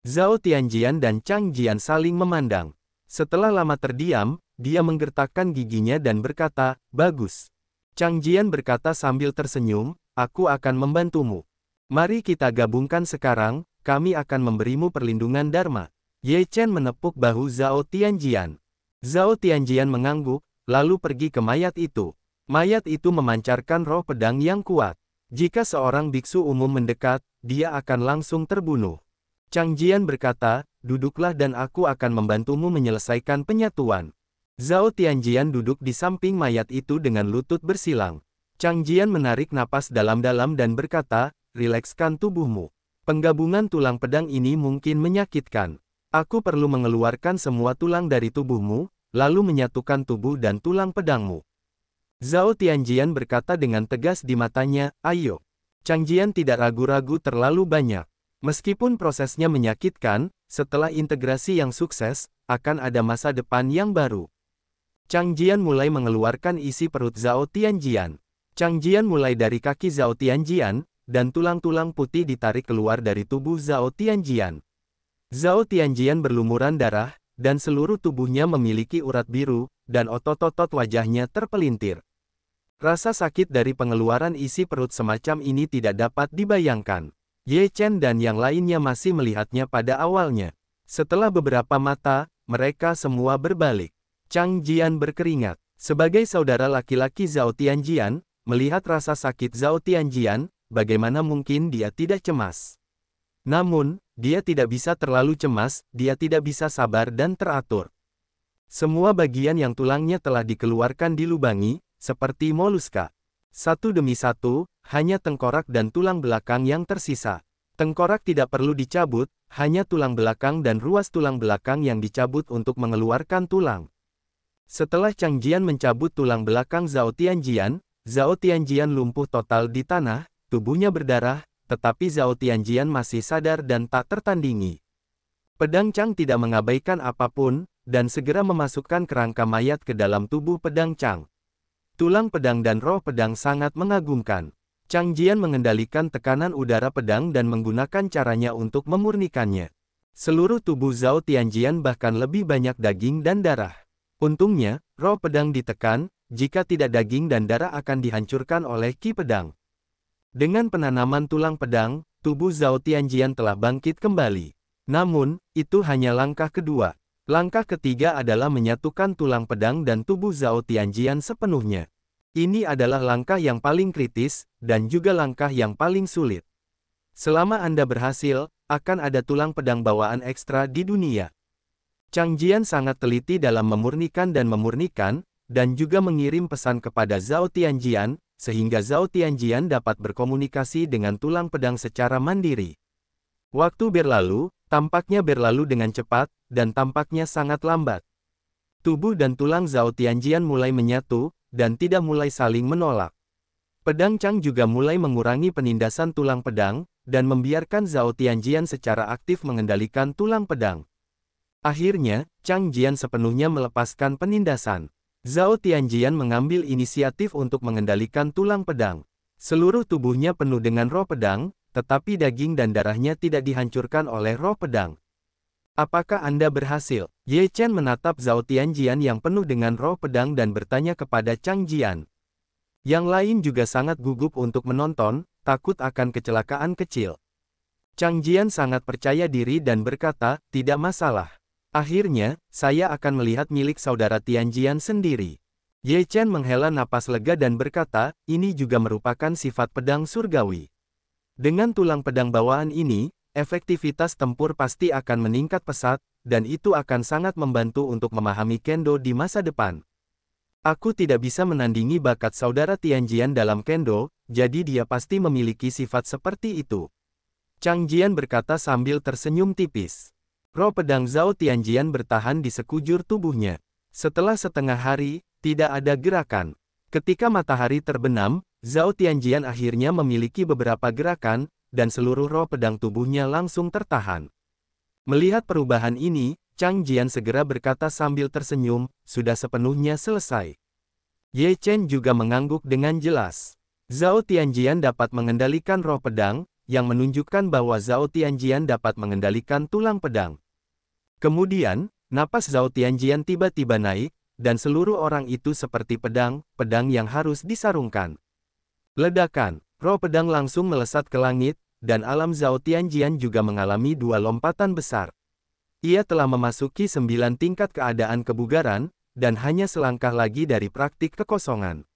Zhao Tianjian dan Chang Jian saling memandang. Setelah lama terdiam, dia menggertakkan giginya dan berkata, bagus. Chang Jian berkata sambil tersenyum, aku akan membantumu. Mari kita gabungkan sekarang, kami akan memberimu perlindungan Dharma. Ye Chen menepuk bahu Zhao Tianjian. Zhao Tianjian mengangguk, lalu pergi ke mayat itu. Mayat itu memancarkan roh pedang yang kuat. Jika seorang biksu umum mendekat, dia akan langsung terbunuh. Chang Jian berkata, duduklah dan aku akan membantumu menyelesaikan penyatuan. Zhao Tianjian duduk di samping mayat itu dengan lutut bersilang. Chang Jian menarik napas dalam-dalam dan berkata, rilekskan tubuhmu. Penggabungan tulang pedang ini mungkin menyakitkan. Aku perlu mengeluarkan semua tulang dari tubuhmu, lalu menyatukan tubuh dan tulang pedangmu. Zhao Tianjian berkata dengan tegas di matanya, ayo. Chang Jian tidak ragu-ragu terlalu banyak. Meskipun prosesnya menyakitkan, setelah integrasi yang sukses, akan ada masa depan yang baru. Chang Jian mulai mengeluarkan isi perut Zhao Tianjian. Chang Jian mulai dari kaki Zhao Tianjian, dan tulang-tulang putih ditarik keluar dari tubuh Zhao Tianjian. Zhao Tianjian berlumuran darah, dan seluruh tubuhnya memiliki urat biru, dan otot-otot wajahnya terpelintir. Rasa sakit dari pengeluaran isi perut semacam ini tidak dapat dibayangkan. Ye Chen dan yang lainnya masih melihatnya pada awalnya. Setelah beberapa mata, mereka semua berbalik. Chang Jian berkeringat. Sebagai saudara laki-laki Zhao Tianjian, melihat rasa sakit Zhao Tianjian, bagaimana mungkin dia tidak cemas? Namun, dia tidak bisa terlalu cemas, dia tidak bisa sabar dan teratur. Semua bagian yang tulangnya telah dikeluarkan dilubangi, seperti moluska. Satu demi satu, hanya tengkorak dan tulang belakang yang tersisa. Tengkorak tidak perlu dicabut, hanya tulang belakang dan ruas tulang belakang yang dicabut untuk mengeluarkan tulang. Setelah Chang Jian mencabut tulang belakang Zhao Tianjian lumpuh total di tanah, tubuhnya berdarah, tetapi Zhao Tianjian masih sadar dan tak tertandingi. Pedang Chang tidak mengabaikan apapun, dan segera memasukkan kerangka mayat ke dalam tubuh pedang Chang. Tulang pedang dan roh pedang sangat mengagumkan. Chang Jian mengendalikan tekanan udara pedang dan menggunakan caranya untuk memurnikannya. Seluruh tubuh Zhao Tianjian bahkan lebih banyak daging dan darah. Untungnya, roh pedang ditekan, jika tidak daging dan darah akan dihancurkan oleh ki pedang. Dengan penanaman tulang pedang, tubuh Zhao Tianjian telah bangkit kembali. Namun, itu hanya langkah kedua. Langkah ketiga adalah menyatukan tulang pedang dan tubuh Zhao Tianjian sepenuhnya. Ini adalah langkah yang paling kritis, dan juga langkah yang paling sulit. Selama Anda berhasil, akan ada tulang pedang bawaan ekstra di dunia. Chang Jian sangat teliti dalam memurnikan, dan juga mengirim pesan kepada Zhao Tianjian, sehingga Zhao Tianjian dapat berkomunikasi dengan tulang pedang secara mandiri. Waktu tampaknya berlalu dengan cepat, dan tampaknya sangat lambat. Tubuh dan tulang Zhao Tianjian mulai menyatu, dan tidak mulai saling menolak. Pedang Chang juga mulai mengurangi penindasan tulang pedang, dan membiarkan Zhao Tianjian secara aktif mengendalikan tulang pedang. Akhirnya, Chang Jian sepenuhnya melepaskan penindasan. Zhao Tianjian mengambil inisiatif untuk mengendalikan tulang pedang. Seluruh tubuhnya penuh dengan roh pedang, tetapi daging dan darahnya tidak dihancurkan oleh roh pedang. Apakah Anda berhasil? Ye Chen menatap Zhao Tianjian yang penuh dengan roh pedang dan bertanya kepada Chang Jian. Yang lain juga sangat gugup untuk menonton, takut akan kecelakaan kecil. Chang Jian sangat percaya diri dan berkata, tidak masalah. Akhirnya, saya akan melihat milik saudara Tianjian sendiri. Ye Chen menghela napas lega dan berkata, ini juga merupakan sifat pedang surgawi. Dengan tulang pedang bawaan ini, efektivitas tempur pasti akan meningkat pesat, dan itu akan sangat membantu untuk memahami Kendo di masa depan. Aku tidak bisa menandingi bakat saudara Tianjian dalam Kendo, jadi dia pasti memiliki sifat seperti itu. Chang Jian berkata sambil tersenyum tipis. Roh pedang Zhao Tianjian bertahan di sekujur tubuhnya. Setelah setengah hari, tidak ada gerakan. Ketika matahari terbenam, Zhao Tianjian akhirnya memiliki beberapa gerakan, dan seluruh roh pedang tubuhnya langsung tertahan. Melihat perubahan ini, Chang Jian segera berkata sambil tersenyum, sudah sepenuhnya selesai. Ye Chen juga mengangguk dengan jelas. Zhao Tianjian dapat mengendalikan roh pedang, yang menunjukkan bahwa Zhao Tianjian dapat mengendalikan tulang pedang. Kemudian, napas Zhao Tianjian tiba-tiba naik, dan seluruh orang itu seperti pedang yang harus disarungkan. Ledakan, roh pedang langsung melesat ke langit, dan alam Zhao Tianjian juga mengalami dua lompatan besar. Ia telah memasuki 9 tingkat keadaan kebugaran, dan hanya selangkah lagi dari praktik kekosongan.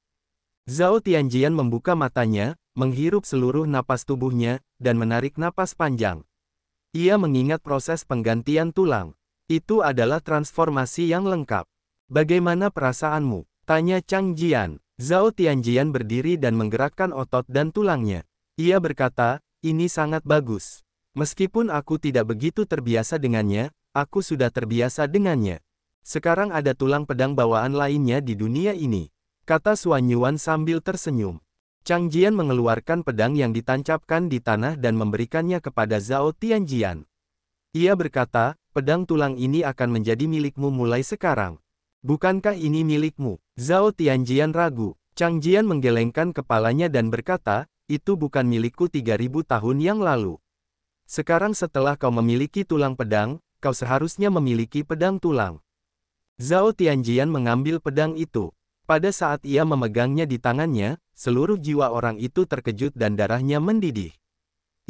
Zhao Tianjian membuka matanya, menghirup seluruh napas tubuhnya, dan menarik napas panjang. Ia mengingat proses penggantian tulang. Itu adalah transformasi yang lengkap. Bagaimana perasaanmu? Tanya Chang Jian. Zhao Tianjian berdiri dan menggerakkan otot dan tulangnya. Ia berkata, ini sangat bagus. Meskipun aku tidak begitu terbiasa dengannya, aku sudah terbiasa dengannya. Sekarang ada tulang pedang bawaan lainnya di dunia ini. Kata Xuan Yuan sambil tersenyum. Chang Jian mengeluarkan pedang yang ditancapkan di tanah dan memberikannya kepada Zhao Tianjian. Ia berkata, pedang tulang ini akan menjadi milikmu mulai sekarang. Bukankah ini milikmu? Zhao Tianjian ragu. Chang Jian menggelengkan kepalanya dan berkata, itu bukan milikku 3000 tahun yang lalu. Sekarang setelah kau memiliki tulang pedang, kau seharusnya memiliki pedang tulang. Zhao Tianjian mengambil pedang itu. Pada saat ia memegangnya di tangannya, seluruh jiwa orang itu terkejut dan darahnya mendidih.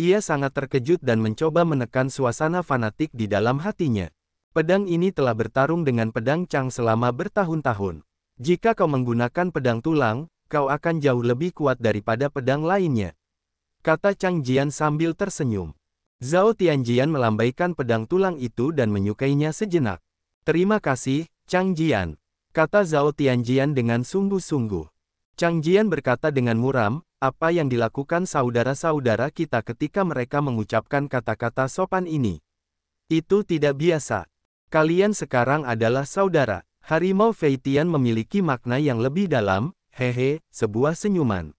Ia sangat terkejut dan mencoba menekan suasana fanatik di dalam hatinya. Pedang ini telah bertarung dengan pedang Chang selama bertahun-tahun. Jika kau menggunakan pedang tulang, kau akan jauh lebih kuat daripada pedang lainnya. Kata Chang Jian sambil tersenyum. Zhao Tianjian melambaikan pedang tulang itu dan menyukainya sejenak. Terima kasih, Chang Jian. Kata Zhao Tianjian dengan sungguh-sungguh. Chang Jian berkata dengan muram, apa yang dilakukan saudara-saudara kita ketika mereka mengucapkan kata-kata sopan ini? Itu tidak biasa. Kalian sekarang adalah saudara. Harimau Feitian memiliki makna yang lebih dalam, hehe, sebuah senyuman.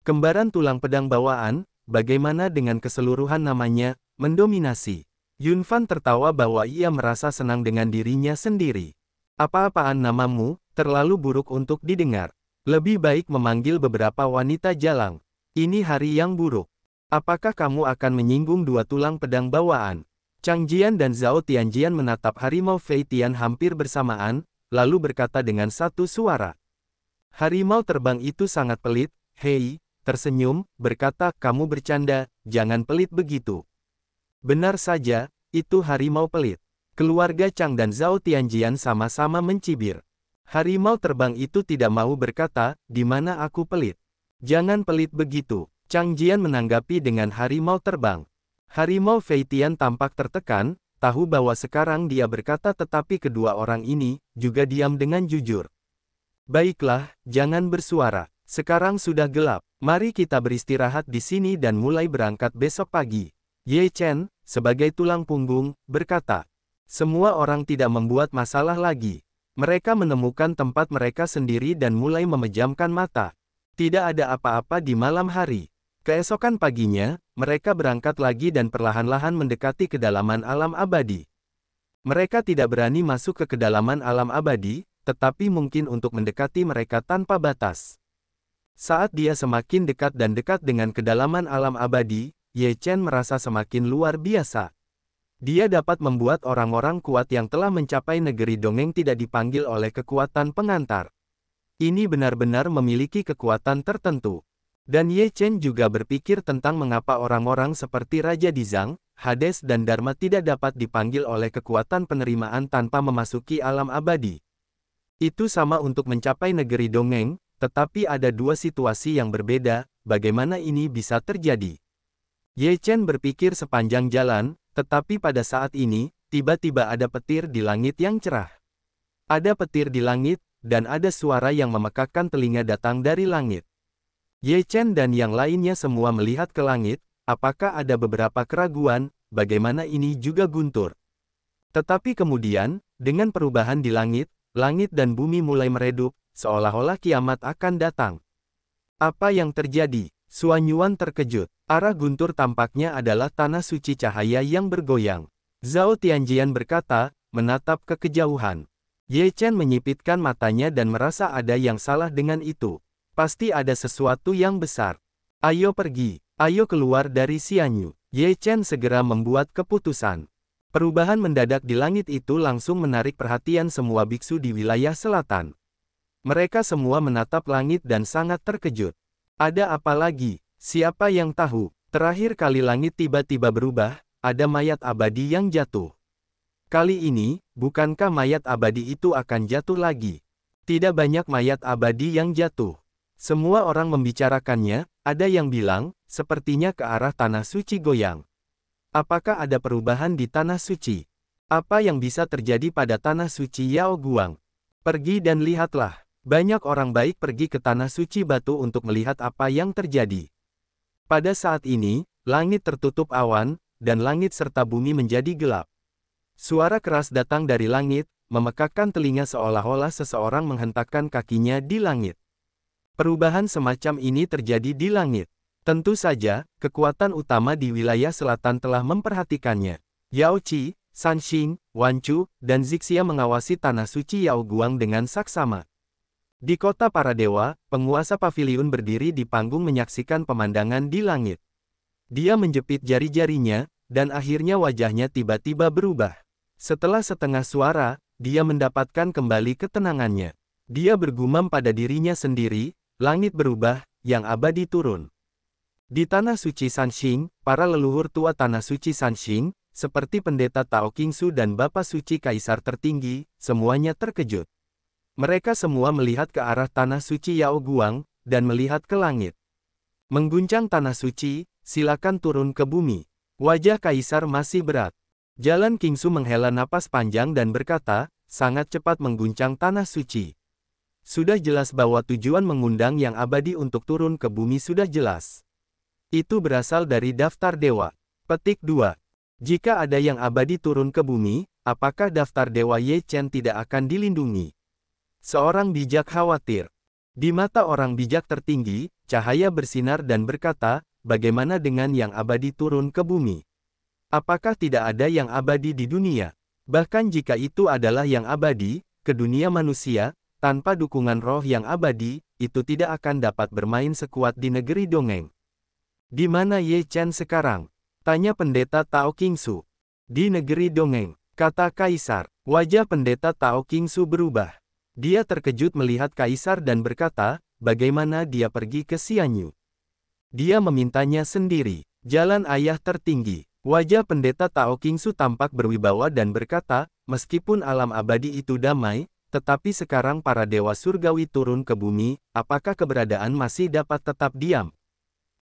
Kembaran tulang pedang bawaan, bagaimana dengan keseluruhan namanya, mendominasi. Yun Fan tertawa bahwa ia merasa senang dengan dirinya sendiri. Apa-apaan namamu, terlalu buruk untuk didengar. Lebih baik memanggil beberapa wanita jalang. Ini hari yang buruk. Apakah kamu akan menyinggung dua tulang pedang bawaan? Chang Jian dan Zhao Tianjian menatap Harimau Feitian hampir bersamaan, lalu berkata dengan satu suara. Harimau terbang itu sangat pelit, hei, tersenyum, berkata, kamu bercanda, jangan pelit begitu. Benar saja, itu harimau pelit. Keluarga Chang dan Zhao Tianjian sama-sama mencibir. Harimau terbang itu tidak mau berkata, di mana aku pelit. Jangan pelit begitu. Chang Jian menanggapi dengan harimau terbang. Harimau Feitian tampak tertekan, tahu bahwa sekarang dia berkata tetapi kedua orang ini, juga diam dengan jujur. Baiklah, jangan bersuara. Sekarang sudah gelap. Mari kita beristirahat di sini dan mulai berangkat besok pagi. Ye Chen, sebagai tulang punggung, berkata. Semua orang tidak membuat masalah lagi. Mereka menemukan tempat mereka sendiri dan mulai memejamkan mata. Tidak ada apa-apa di malam hari. Keesokan paginya, mereka berangkat lagi dan perlahan-lahan mendekati kedalaman alam abadi. Mereka tidak berani masuk ke kedalaman alam abadi, tetapi mungkin untuk mendekati mereka tanpa batas. Saat dia semakin dekat dan dekat dengan kedalaman alam abadi, Ye Chen merasa semakin luar biasa. Dia dapat membuat orang-orang kuat yang telah mencapai negeri dongeng tidak dipanggil oleh kekuatan pengantar. Ini benar-benar memiliki kekuatan tertentu. Dan Ye Chen juga berpikir tentang mengapa orang-orang seperti Raja Dizang, Hades dan Dharma tidak dapat dipanggil oleh kekuatan penerimaan tanpa memasuki alam abadi. Itu sama untuk mencapai negeri dongeng, tetapi ada dua situasi yang berbeda, bagaimana ini bisa terjadi. Ye Chen berpikir sepanjang jalan, tetapi pada saat ini, tiba-tiba ada petir di langit yang cerah. Ada petir di langit, dan ada suara yang memekakkan telinga datang dari langit. Ye Chen dan yang lainnya semua melihat ke langit, apakah ada beberapa keraguan, bagaimana ini juga guntur. Tetapi kemudian, dengan perubahan di langit dan bumi mulai meredup, seolah-olah kiamat akan datang. Apa yang terjadi? Suan Yuan terkejut. Arah guntur tampaknya adalah tanah suci cahaya yang bergoyang. Zhao Tianjian berkata, menatap ke kejauhan. Ye Chen menyipitkan matanya dan merasa ada yang salah dengan itu. Pasti ada sesuatu yang besar. Ayo pergi. Ayo keluar dari Xianyu. Ye Chen segera membuat keputusan. Perubahan mendadak di langit itu langsung menarik perhatian semua biksu di wilayah selatan. Mereka semua menatap langit dan sangat terkejut. Ada apa lagi? Siapa yang tahu? Terakhir kali langit tiba-tiba berubah, ada mayat abadi yang jatuh. Kali ini, bukankah mayat abadi itu akan jatuh lagi? Tidak banyak mayat abadi yang jatuh. Semua orang membicarakannya, ada yang bilang, sepertinya ke arah tanah suci goyang. Apakah ada perubahan di tanah suci? Apa yang bisa terjadi pada tanah suci Yao Guang? Pergi dan lihatlah. Banyak orang baik pergi ke tanah suci batu untuk melihat apa yang terjadi. Pada saat ini, langit tertutup awan, dan langit serta bumi menjadi gelap. Suara keras datang dari langit, memekakkan telinga seolah-olah seseorang menghentakkan kakinya di langit. Perubahan semacam ini terjadi di langit. Tentu saja, kekuatan utama di wilayah selatan telah memperhatikannya. Yao Qi, Sanxing, Wan Chu, dan Zixia mengawasi tanah suci Yao Guang dengan saksama. Di kota para dewa, penguasa paviliun berdiri di panggung menyaksikan pemandangan di langit. Dia menjepit jari-jarinya, dan akhirnya wajahnya tiba-tiba berubah. Setelah setengah suara, dia mendapatkan kembali ketenangannya. Dia bergumam pada dirinya sendiri, langit berubah, yang abadi turun. Di tanah suci Sanxing, para leluhur tua tanah suci Sanxing, seperti pendeta Tao Qingsu dan Bapa Suci Kaisar tertinggi, semuanya terkejut. Mereka semua melihat ke arah tanah suci Yao Guang, dan melihat ke langit. Mengguncang tanah suci, silakan turun ke bumi. Wajah Kaisar masih berat. Jalan Qingsu menghela napas panjang dan berkata, sangat cepat mengguncang tanah suci. Sudah jelas bahwa tujuan mengundang yang abadi untuk turun ke bumi sudah jelas. Itu berasal dari daftar dewa. Petik 2. Jika ada yang abadi turun ke bumi, apakah daftar dewa Ye Chen tidak akan dilindungi? Seorang bijak khawatir. Di mata orang bijak tertinggi, cahaya bersinar dan berkata, bagaimana dengan yang abadi turun ke bumi? Apakah tidak ada yang abadi di dunia? Bahkan jika itu adalah yang abadi, ke dunia manusia, tanpa dukungan roh yang abadi, itu tidak akan dapat bermain sekuat di negeri dongeng. Di mana Ye Chen sekarang? Tanya pendeta Tao Qingsu. Di negeri dongeng, kata Kaisar. Wajah pendeta Tao Qingsu berubah. Dia terkejut melihat Kaisar dan berkata, bagaimana dia pergi ke Xianyu? Dia memintanya sendiri. Jalan ayah tertinggi. Wajah pendeta Tao Qingsu tampak berwibawa dan berkata, meskipun alam abadi itu damai, tetapi sekarang para dewa surgawi turun ke bumi, apakah keberadaan masih dapat tetap diam?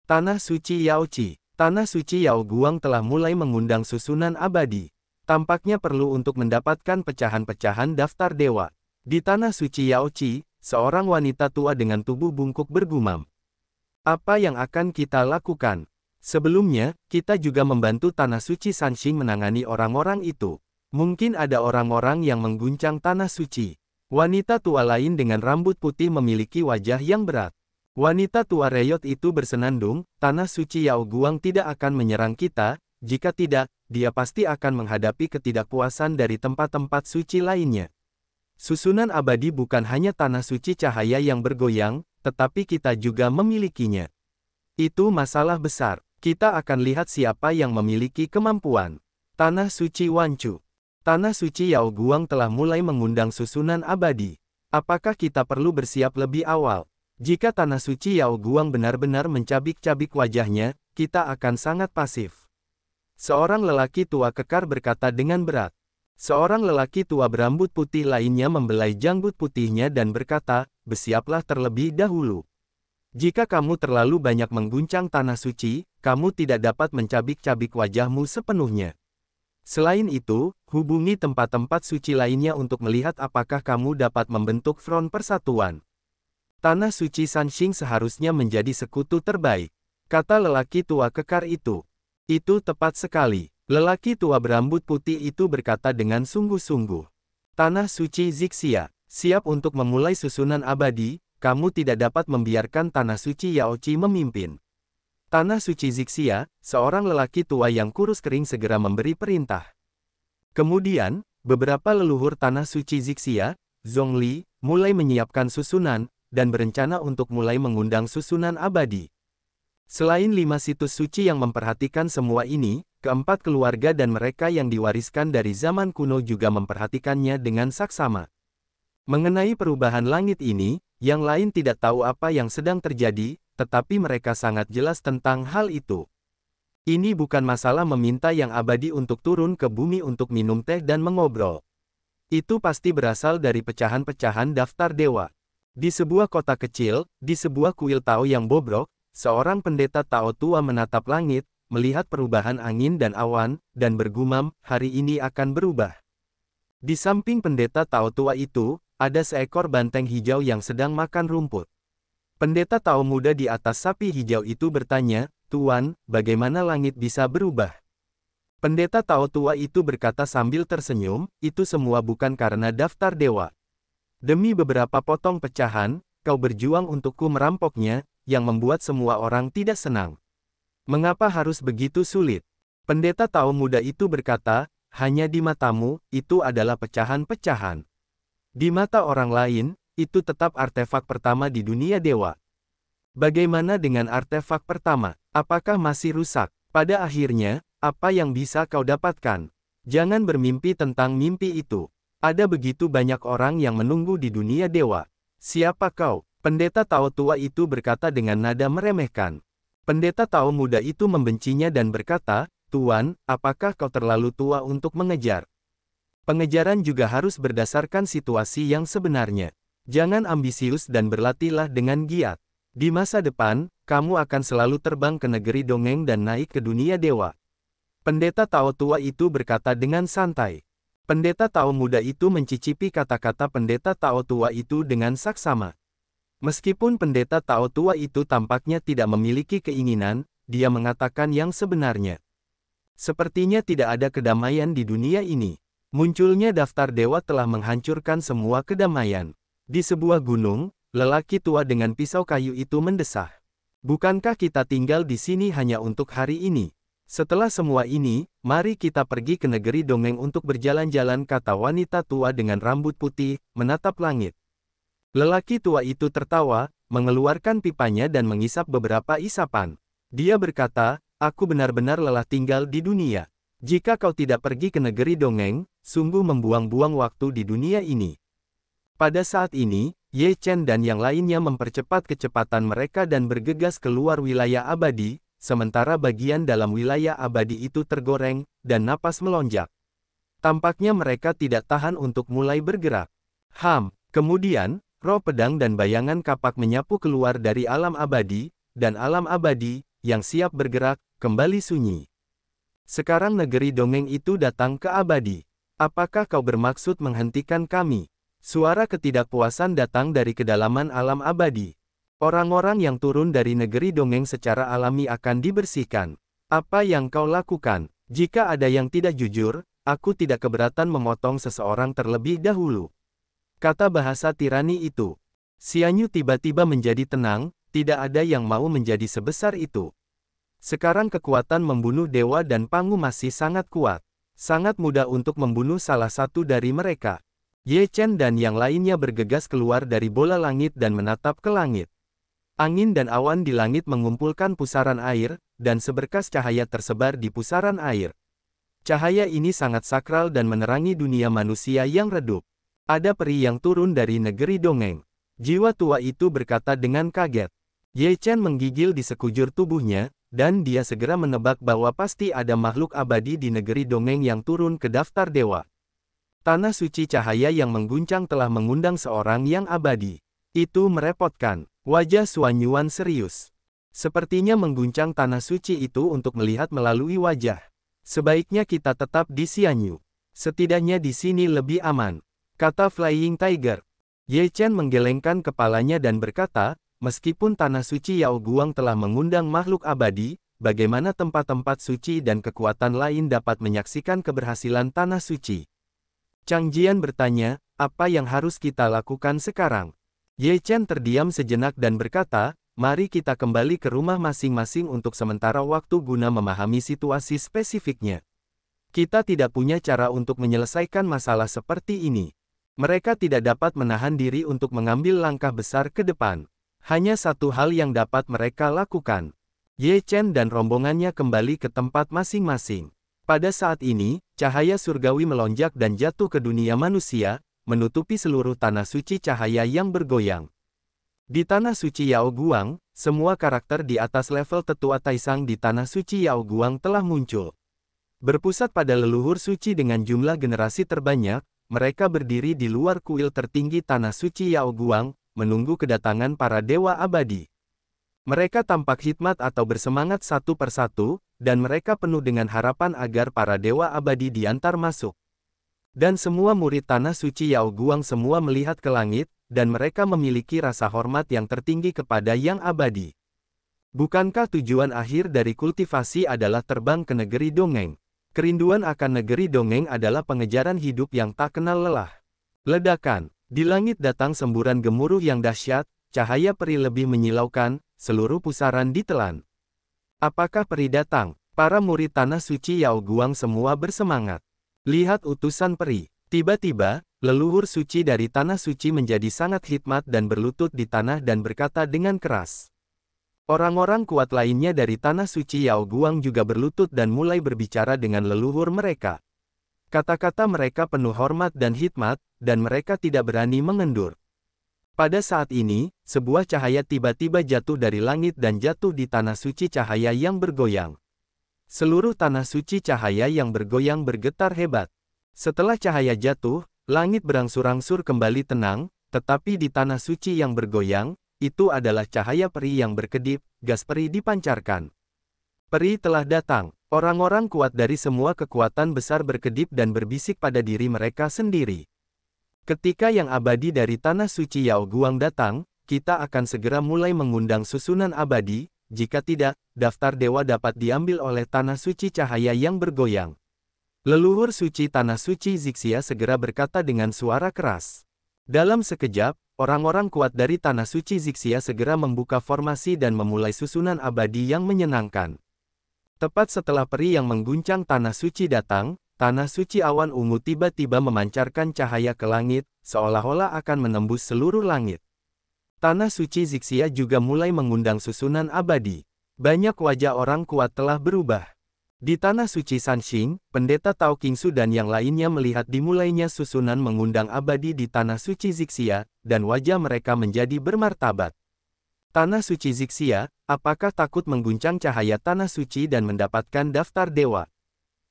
Tanah suci Yao Qi, tanah suci Yao Guang telah mulai mengundang susunan abadi. Tampaknya perlu untuk mendapatkan pecahan-pecahan daftar dewa. Di tanah suci Yao Qi, seorang wanita tua dengan tubuh bungkuk bergumam. Apa yang akan kita lakukan? Sebelumnya, kita juga membantu tanah suci Sanxing menangani orang-orang itu. Mungkin ada orang-orang yang mengguncang tanah suci. Wanita tua lain dengan rambut putih memiliki wajah yang berat. Wanita tua reyot itu bersenandung, tanah suci Yao Guang tidak akan menyerang kita, jika tidak, dia pasti akan menghadapi ketidakpuasan dari tempat-tempat suci lainnya. Susunan abadi bukan hanya tanah suci cahaya yang bergoyang, tetapi kita juga memilikinya. Itu masalah besar. Kita akan lihat siapa yang memiliki kemampuan. Tanah suci Wan Chu. Tanah suci Yao Guang telah mulai mengundang susunan abadi. Apakah kita perlu bersiap lebih awal? Jika tanah suci Yao Guang benar-benar mencabik-cabik wajahnya, kita akan sangat pasif. Seorang lelaki tua kekar berkata dengan berat. Seorang lelaki tua berambut putih lainnya membelai janggut putihnya dan berkata, bersiaplah terlebih dahulu. Jika kamu terlalu banyak mengguncang tanah suci, kamu tidak dapat mencabik-cabik wajahmu sepenuhnya. Selain itu, hubungi tempat-tempat suci lainnya untuk melihat apakah kamu dapat membentuk front persatuan. Tanah suci Sanxing seharusnya menjadi sekutu terbaik, kata lelaki tua kekar itu. Itu tepat sekali. Lelaki tua berambut putih itu berkata dengan sungguh-sungguh. Tanah suci Zixia, siap untuk memulai susunan abadi. Kamu tidak dapat membiarkan tanah suci Yao Qi memimpin. Tanah suci Zixia, seorang lelaki tua yang kurus kering segera memberi perintah. Kemudian, beberapa leluhur tanah suci Zixia, Zhongli, mulai menyiapkan susunan, dan berencana untuk mulai mengundang susunan abadi. Selain 5 situs suci yang memperhatikan semua ini, keempat keluarga dan mereka yang diwariskan dari zaman kuno juga memperhatikannya dengan saksama. Mengenai perubahan langit ini, yang lain tidak tahu apa yang sedang terjadi, tetapi mereka sangat jelas tentang hal itu. Ini bukan masalah meminta yang abadi untuk turun ke bumi untuk minum teh dan mengobrol. Itu pasti berasal dari pecahan-pecahan daftar dewa. Di sebuah kota kecil, di sebuah kuil Tao yang bobrok, seorang pendeta Tao tua menatap langit, melihat perubahan angin dan awan, dan bergumam, hari ini akan berubah. Di samping pendeta Tao tua itu, ada seekor banteng hijau yang sedang makan rumput. Pendeta Tao muda di atas sapi hijau itu bertanya, Tuan, bagaimana langit bisa berubah? Pendeta Tao tua itu berkata sambil tersenyum, itu semua bukan karena daftar dewa. Demi beberapa potong pecahan, kau berjuang untukku merampoknya, yang membuat semua orang tidak senang. Mengapa harus begitu sulit? Pendeta Tao muda itu berkata, hanya di matamu, itu adalah pecahan-pecahan. Di mata orang lain, itu tetap artefak pertama di dunia dewa. Bagaimana dengan artefak pertama? Apakah masih rusak? Pada akhirnya, apa yang bisa kau dapatkan? Jangan bermimpi tentang mimpi itu. Ada begitu banyak orang yang menunggu di dunia dewa. Siapa kau? Pendeta Tao tua itu berkata dengan nada meremehkan. Pendeta Tao muda itu membencinya dan berkata, Tuan, apakah kau terlalu tua untuk mengejar? Pengejaran juga harus berdasarkan situasi yang sebenarnya. Jangan ambisius dan berlatihlah dengan giat. Di masa depan, kamu akan selalu terbang ke negeri dongeng dan naik ke dunia dewa. Pendeta Tao tua itu berkata dengan santai. Pendeta Tao muda itu mencicipi kata-kata pendeta Tao tua itu dengan saksama. Meskipun pendeta Tao tua itu tampaknya tidak memiliki keinginan, dia mengatakan yang sebenarnya. Sepertinya tidak ada kedamaian di dunia ini. Munculnya daftar dewa telah menghancurkan semua kedamaian. Di sebuah gunung, lelaki tua dengan pisau kayu itu mendesah. Bukankah kita tinggal di sini hanya untuk hari ini? Setelah semua ini, mari kita pergi ke negeri dongeng untuk berjalan-jalan, kata wanita tua dengan rambut putih, menatap langit. Lelaki tua itu tertawa, mengeluarkan pipanya dan mengisap beberapa isapan. Dia berkata, aku benar-benar lelah tinggal di dunia. Jika kau tidak pergi ke negeri dongeng, sungguh membuang-buang waktu di dunia ini. Pada saat ini, Ye Chen dan yang lainnya mempercepat kecepatan mereka dan bergegas keluar wilayah abadi, sementara bagian dalam wilayah abadi itu tergoreng, dan napas melonjak. Tampaknya mereka tidak tahan untuk mulai bergerak. Kemudian, roh pedang dan bayangan kapak menyapu keluar dari alam abadi, dan alam abadi, yang siap bergerak, kembali sunyi. Sekarang negeri dongeng itu datang ke abadi. Apakah kau bermaksud menghentikan kami? Suara ketidakpuasan datang dari kedalaman alam abadi. Orang-orang yang turun dari negeri dongeng secara alami akan dibersihkan. Apa yang kau lakukan? Jika ada yang tidak jujur, aku tidak keberatan memotong seseorang terlebih dahulu. Kata bahasa tirani itu. Xianyu tiba-tiba menjadi tenang, tidak ada yang mau menjadi sebesar itu. Sekarang kekuatan membunuh dewa dan Pangu masih sangat kuat. Sangat mudah untuk membunuh salah satu dari mereka. Ye Chen dan yang lainnya bergegas keluar dari bola langit dan menatap ke langit. Angin dan awan di langit mengumpulkan pusaran air, dan seberkas cahaya tersebar di pusaran air. Cahaya ini sangat sakral dan menerangi dunia manusia yang redup. Ada peri yang turun dari negeri dongeng. Jiwa tua itu berkata dengan kaget. Ye Chen menggigil di sekujur tubuhnya, dan dia segera menebak bahwa pasti ada makhluk abadi di negeri dongeng yang turun ke daftar dewa. Tanah suci cahaya yang mengguncang telah mengundang seorang yang abadi. Itu merepotkan. Wajah Xuan Yuan serius. Sepertinya mengguncang tanah suci itu untuk melihat melalui wajah. Sebaiknya kita tetap di Xianyu. Setidaknya di sini lebih aman, kata Flying Tiger. Ye Chen menggelengkan kepalanya dan berkata, meskipun tanah suci Yao Guang telah mengundang makhluk abadi, bagaimana tempat-tempat suci dan kekuatan lain dapat menyaksikan keberhasilan tanah suci? Chang Jian bertanya, apa yang harus kita lakukan sekarang? Ye Chen terdiam sejenak dan berkata, mari kita kembali ke rumah masing-masing untuk sementara waktu guna memahami situasi spesifiknya. Kita tidak punya cara untuk menyelesaikan masalah seperti ini. Mereka tidak dapat menahan diri untuk mengambil langkah besar ke depan. Hanya satu hal yang dapat mereka lakukan. Ye Chen dan rombongannya kembali ke tempat masing-masing. Pada saat ini, cahaya surgawi melonjak dan jatuh ke dunia manusia, menutupi seluruh tanah suci cahaya yang bergoyang. Di tanah suci Yao Guang, semua karakter di atas level tetua Taisang di tanah suci Yao Guang telah muncul. Berpusat pada leluhur suci dengan jumlah generasi terbanyak, mereka berdiri di luar kuil tertinggi tanah suci Yao Guang, menunggu kedatangan para dewa abadi. Mereka tampak hikmat atau bersemangat satu persatu, dan mereka penuh dengan harapan agar para dewa abadi diantar masuk. Dan semua murid tanah suci Yao Guang semua melihat ke langit, dan mereka memiliki rasa hormat yang tertinggi kepada yang abadi. Bukankah tujuan akhir dari kultivasi adalah terbang ke negeri dongeng? Kerinduan akan negeri dongeng adalah pengejaran hidup yang tak kenal lelah. Ledakan. Di langit datang semburan gemuruh yang dahsyat, cahaya peri lebih menyilaukan, seluruh pusaran ditelan. Apakah peri datang? Para murid Tanah Suci Yao Guang semua bersemangat. Lihat utusan peri. Tiba-tiba, leluhur suci dari Tanah Suci menjadi sangat hikmat dan berlutut di tanah dan berkata dengan keras. Orang-orang kuat lainnya dari Tanah Suci Yao Guang juga berlutut dan mulai berbicara dengan leluhur mereka. Kata-kata mereka penuh hormat dan hikmat, dan mereka tidak berani mengendur. Pada saat ini, sebuah cahaya tiba-tiba jatuh dari langit dan jatuh di Tanah Suci, cahaya yang bergoyang. Seluruh Tanah Suci cahaya yang bergoyang bergetar hebat. Setelah cahaya jatuh, langit berangsur-angsur kembali tenang, tetapi di Tanah Suci yang bergoyang, itu adalah cahaya peri yang berkedip, gas peri dipancarkan. Peri telah datang. Orang-orang kuat dari semua kekuatan besar berkedip dan berbisik pada diri mereka sendiri. Ketika yang abadi dari Tanah Suci Yao Guang datang, kita akan segera mulai mengundang susunan abadi. Jika tidak, daftar dewa dapat diambil oleh Tanah Suci cahaya yang bergoyang. Leluhur suci Tanah Suci Zixia segera berkata dengan suara keras. Dalam sekejap, orang-orang kuat dari Tanah Suci Zixia segera membuka formasi dan memulai susunan abadi yang menyenangkan. Tepat setelah peri yang mengguncang Tanah Suci datang, Tanah Suci awan ungu tiba-tiba memancarkan cahaya ke langit, seolah-olah akan menembus seluruh langit. Tanah Suci Zixia juga mulai mengundang susunan abadi. Banyak wajah orang kuat telah berubah. Di Tanah Suci Sanxing, Pendeta Tao Qingsu dan yang lainnya melihat dimulainya susunan mengundang abadi di Tanah Suci Zixia, dan wajah mereka menjadi bermartabat. Tanah Suci Zixia, apakah takut mengguncang cahaya Tanah Suci dan mendapatkan daftar dewa?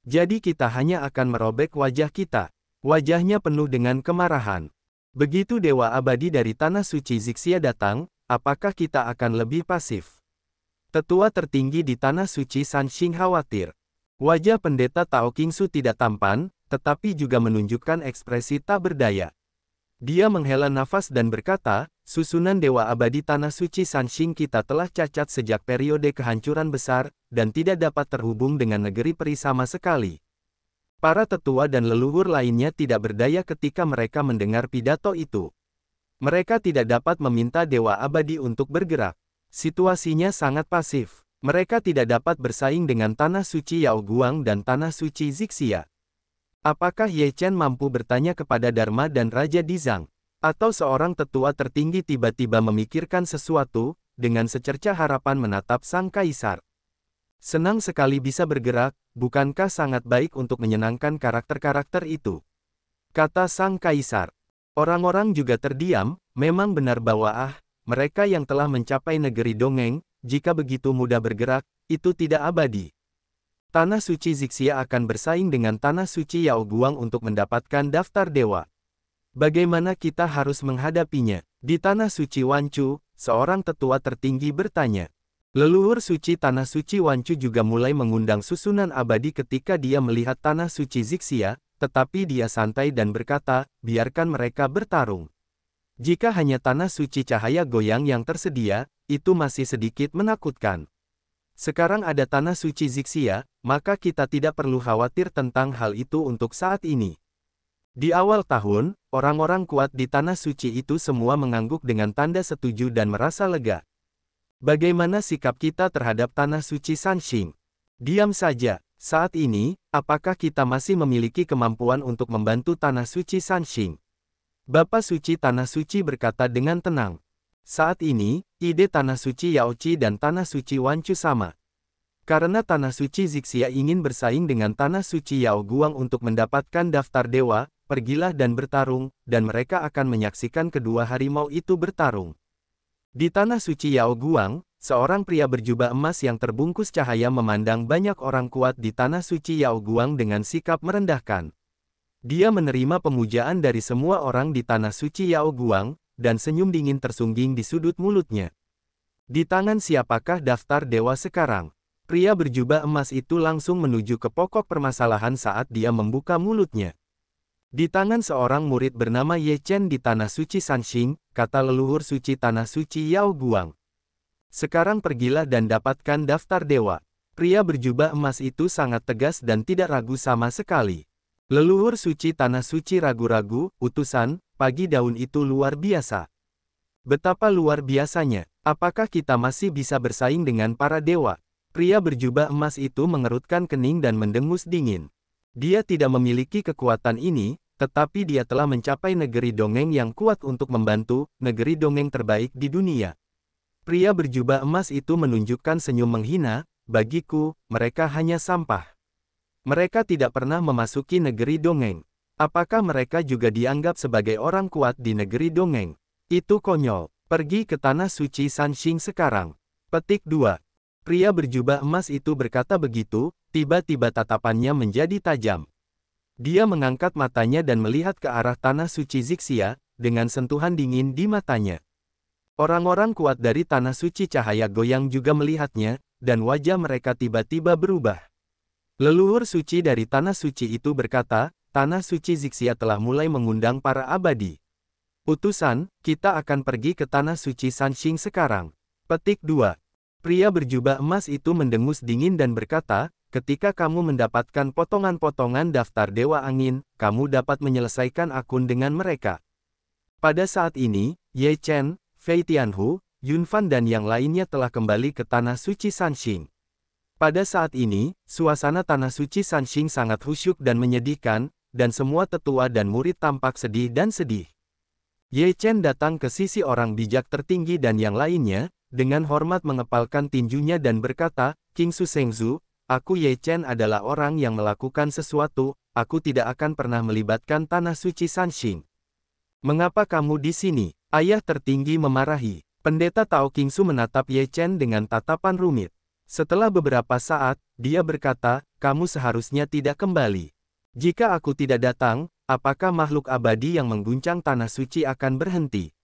Jadi kita hanya akan merobek wajah kita. Wajahnya penuh dengan kemarahan. Begitu dewa abadi dari Tanah Suci Zixia datang, apakah kita akan lebih pasif? Tetua tertinggi di Tanah Suci Sanxing khawatir. Wajah Pendeta Tao Qingsu tidak tampan, tetapi juga menunjukkan ekspresi tak berdaya. Dia menghela nafas dan berkata, susunan dewa abadi Tanah Suci Sanxing kita telah cacat sejak periode kehancuran besar, dan tidak dapat terhubung dengan negeri peri sama sekali. Para tetua dan leluhur lainnya tidak berdaya ketika mereka mendengar pidato itu. Mereka tidak dapat meminta dewa abadi untuk bergerak. Situasinya sangat pasif. Mereka tidak dapat bersaing dengan Tanah Suci Yao Guang dan Tanah Suci Zixia. Apakah Ye Chen mampu bertanya kepada Dharma dan Raja Dizang? Atau seorang tetua tertinggi tiba-tiba memikirkan sesuatu, dengan secercah harapan menatap sang kaisar. Senang sekali bisa bergerak, bukankah sangat baik untuk menyenangkan karakter-karakter itu? Kata sang kaisar. Orang-orang juga terdiam, memang benar bahwa mereka yang telah mencapai negeri dongeng, jika begitu mudah bergerak, itu tidak abadi. Tanah Suci Zixia akan bersaing dengan Tanah Suci Yao Guang untuk mendapatkan daftar dewa. Bagaimana kita harus menghadapinya? Di Tanah Suci Wanchu, seorang tetua tertinggi bertanya. Leluhur suci Tanah Suci Wanchu juga mulai mengundang susunan abadi ketika dia melihat Tanah Suci Zixia, tetapi dia santai dan berkata, biarkan mereka bertarung. Jika hanya Tanah Suci Cahaya Goyang yang tersedia, itu masih sedikit menakutkan. Sekarang ada Tanah Suci Zixia, maka kita tidak perlu khawatir tentang hal itu untuk saat ini. Di awal tahun, orang-orang kuat di Tanah Suci itu semua mengangguk dengan tanda setuju dan merasa lega. Bagaimana sikap kita terhadap Tanah Suci Sanxing? Diam saja. Saat ini, apakah kita masih memiliki kemampuan untuk membantu Tanah Suci Sanxing? Bapa Suci Tanah Suci berkata dengan tenang. Saat ini, ide Tanah Suci Yaoqi dan Tanah Suci Wanchu sama. Karena Tanah Suci Zixia ingin bersaing dengan Tanah Suci Yao Guang untuk mendapatkan daftar dewa, pergilah dan bertarung, dan mereka akan menyaksikan kedua harimau itu bertarung. Di Tanah Suci Yao Guang, seorang pria berjubah emas yang terbungkus cahaya memandang banyak orang kuat di Tanah Suci Yao Guang dengan sikap merendahkan. Dia menerima pemujaan dari semua orang di Tanah Suci Yao Guang, dan senyum dingin tersungging di sudut mulutnya. Di tangan siapakah daftar dewa sekarang? Pria berjubah emas itu langsung menuju ke pokok permasalahan saat dia membuka mulutnya. Di tangan seorang murid bernama Ye Chen di Tanah Suci Sanxing, kata leluhur suci Tanah Suci Yao Guang. Sekarang pergilah dan dapatkan daftar dewa. Pria berjubah emas itu sangat tegas dan tidak ragu sama sekali. Leluhur suci Tanah Suci ragu-ragu, utusan, pagi daun itu luar biasa. Betapa luar biasanya. Apakah kita masih bisa bersaing dengan para dewa? Pria berjubah emas itu mengerutkan kening dan mendengus dingin. Dia tidak memiliki kekuatan ini, tetapi dia telah mencapai negeri dongeng yang kuat untuk membantu, negeri dongeng terbaik di dunia. Pria berjubah emas itu menunjukkan senyum menghina, bagiku, mereka hanya sampah. Mereka tidak pernah memasuki negeri dongeng. Apakah mereka juga dianggap sebagai orang kuat di negeri dongeng? Itu konyol. Pergi ke tanah suci Sanxing sekarang. Petik 2. Pria berjubah emas itu berkata begitu, tiba-tiba tatapannya menjadi tajam. Dia mengangkat matanya dan melihat ke arah tanah suci Zixia, dengan sentuhan dingin di matanya. Orang-orang kuat dari tanah suci cahaya goyang juga melihatnya, dan wajah mereka tiba-tiba berubah. Leluhur suci dari tanah suci itu berkata, tanah suci Zixia telah mulai mengundang para abadi. Utusan, kita akan pergi ke tanah suci Sanxing sekarang. Petik 2. Pria berjubah emas itu mendengus dingin dan berkata, ketika kamu mendapatkan potongan-potongan daftar Dewa Angin, kamu dapat menyelesaikan akun dengan mereka. Pada saat ini, Ye Chen, Fei Tianhu, Yun Fan dan yang lainnya telah kembali ke tanah suci Sanxing. Pada saat ini, suasana tanah suci Sanxing sangat khusyuk dan menyedihkan, dan semua tetua dan murid tampak sedih dan sedih. Ye Chen datang ke sisi orang bijak tertinggi dan yang lainnya, dengan hormat mengepalkan tinjunya dan berkata, King Su Sengzu, aku Ye Chen adalah orang yang melakukan sesuatu, aku tidak akan pernah melibatkan tanah suci Sanxing. Mengapa kamu di sini? Ayah tertinggi memarahi. Pendeta Tao King Su menatap Ye Chen dengan tatapan rumit. Setelah beberapa saat, dia berkata, kamu seharusnya tidak kembali. Jika aku tidak datang, apakah makhluk abadi yang mengguncang tanah suci akan berhenti?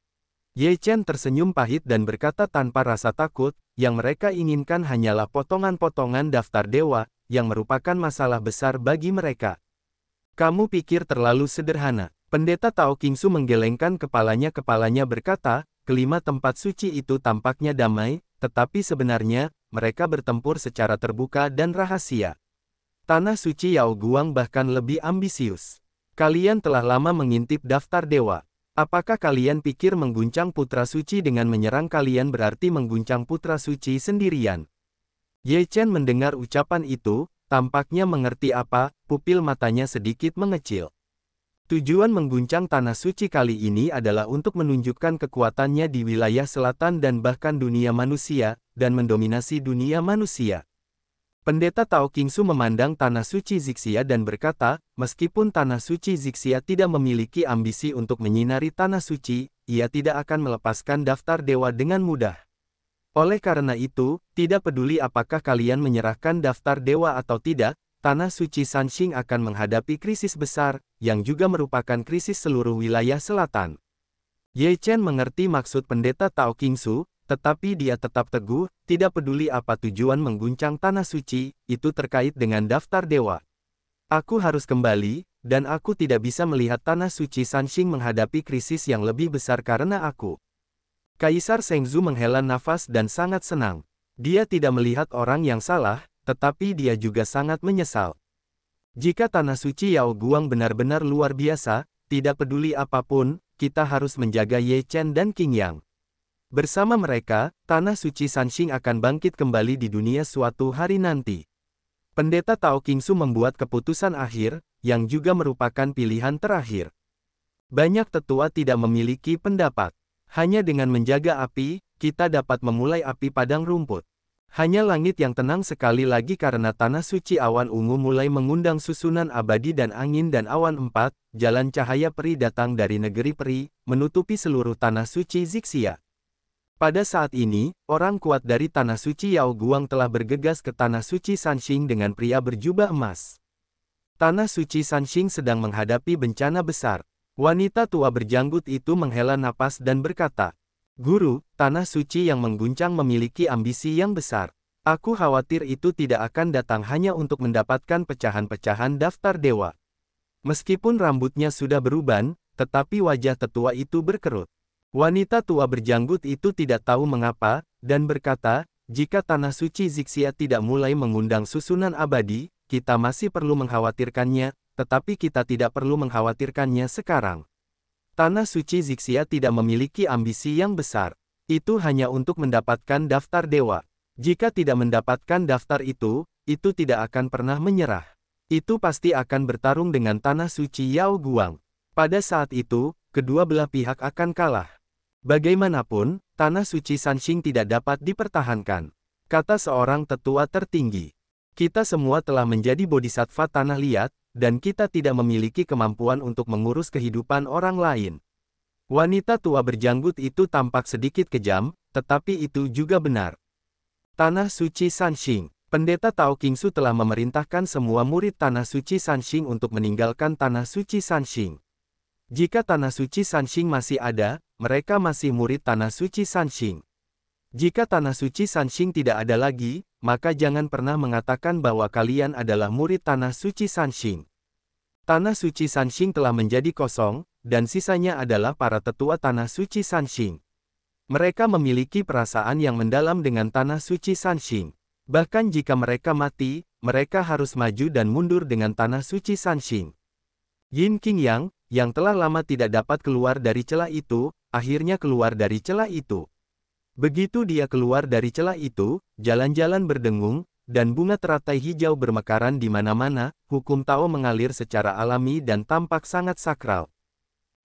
Ye Chen tersenyum pahit dan berkata tanpa rasa takut, yang mereka inginkan hanyalah potongan-potongan daftar dewa, yang merupakan masalah besar bagi mereka. Kamu pikir terlalu sederhana. Pendeta Tao King Su menggelengkan kepalanya berkata, kelima tempat suci itu tampaknya damai, tetapi sebenarnya, mereka bertempur secara terbuka dan rahasia. Tanah suci Yao Guang bahkan lebih ambisius. Kalian telah lama mengintip daftar dewa. Apakah kalian pikir mengguncang putra suci dengan menyerang kalian berarti mengguncang putra suci sendirian? Ye Chen mendengar ucapan itu, tampaknya mengerti apa, pupil matanya sedikit mengecil. Tujuan mengguncang tanah suci kali ini adalah untuk menunjukkan kekuatannya di wilayah selatan dan bahkan dunia manusia, dan mendominasi dunia manusia. Pendeta Tao King Su memandang tanah suci Zixia dan berkata, meskipun tanah suci Zixia tidak memiliki ambisi untuk menyinari tanah suci, ia tidak akan melepaskan daftar dewa dengan mudah. Oleh karena itu, tidak peduli apakah kalian menyerahkan daftar dewa atau tidak, tanah suci Sanxing akan menghadapi krisis besar, yang juga merupakan krisis seluruh wilayah selatan. Ye Chen mengerti maksud pendeta Tao King Su, tetapi dia tetap teguh, tidak peduli apa tujuan mengguncang tanah suci, itu terkait dengan daftar dewa. Aku harus kembali, dan aku tidak bisa melihat tanah suci Sanxing menghadapi krisis yang lebih besar karena aku. Kaisar Sengzu menghela nafas dan sangat senang. Dia tidak melihat orang yang salah, tetapi dia juga sangat menyesal. Jika tanah suci Yao Guang benar-benar luar biasa, tidak peduli apapun, kita harus menjaga Ye Chen dan Qing Yang. Bersama mereka, tanah suci Sanxing akan bangkit kembali di dunia suatu hari nanti. Pendeta Tao King Su membuat keputusan akhir, yang juga merupakan pilihan terakhir. Banyak tetua tidak memiliki pendapat. Hanya dengan menjaga api, kita dapat memulai api padang rumput. Hanya langit yang tenang sekali lagi karena tanah suci awan ungu mulai mengundang susunan abadi dan angin dan awan 4, jalan cahaya peri datang dari negeri peri, menutupi seluruh tanah suci Zixia. Pada saat ini, orang kuat dari tanah suci Yao Guang telah bergegas ke tanah suci Sanxing dengan pria berjubah emas. Tanah suci Sanxing sedang menghadapi bencana besar. Wanita tua berjanggut itu menghela napas dan berkata, Guru, tanah suci yang mengguncang memiliki ambisi yang besar. Aku khawatir itu tidak akan datang hanya untuk mendapatkan pecahan-pecahan daftar dewa. Meskipun rambutnya sudah beruban, tetapi wajah tetua itu berkerut. Wanita tua berjanggut itu tidak tahu mengapa, dan berkata, jika tanah suci Zixia tidak mulai mengundang susunan abadi, kita masih perlu mengkhawatirkannya, tetapi kita tidak perlu mengkhawatirkannya sekarang. Tanah suci Zixia tidak memiliki ambisi yang besar. Itu hanya untuk mendapatkan daftar dewa. Jika tidak mendapatkan daftar itu tidak akan pernah menyerah. Itu pasti akan bertarung dengan tanah suci Yao Guang. Pada saat itu, kedua belah pihak akan kalah. Bagaimanapun, tanah suci Sanxing tidak dapat dipertahankan. Kata seorang tetua tertinggi. Kita semua telah menjadi bodhisattva tanah liat, dan kita tidak memiliki kemampuan untuk mengurus kehidupan orang lain. Wanita tua berjanggut itu tampak sedikit kejam, tetapi itu juga benar. Tanah suci Sanxing. Pendeta Tao Qingsu telah memerintahkan semua murid tanah suci Sanxing untuk meninggalkan tanah suci Sanxing. Jika tanah suci Sanxing masih ada, mereka masih murid tanah suci Sanxing. Jika tanah suci Sanxing tidak ada lagi, maka jangan pernah mengatakan bahwa kalian adalah murid tanah suci Sanxing. Tanah suci Sanxing telah menjadi kosong, dan sisanya adalah para tetua tanah suci Sanxing. Mereka memiliki perasaan yang mendalam dengan tanah suci Sanxing. Bahkan jika mereka mati, mereka harus maju dan mundur dengan tanah suci Sanxing. Yin Qingyang, yang telah lama tidak dapat keluar dari celah itu, akhirnya keluar dari celah itu. Begitu dia keluar dari celah itu, jalan-jalan berdengung, dan bunga teratai hijau bermekaran di mana-mana, hukum Tao mengalir secara alami dan tampak sangat sakral.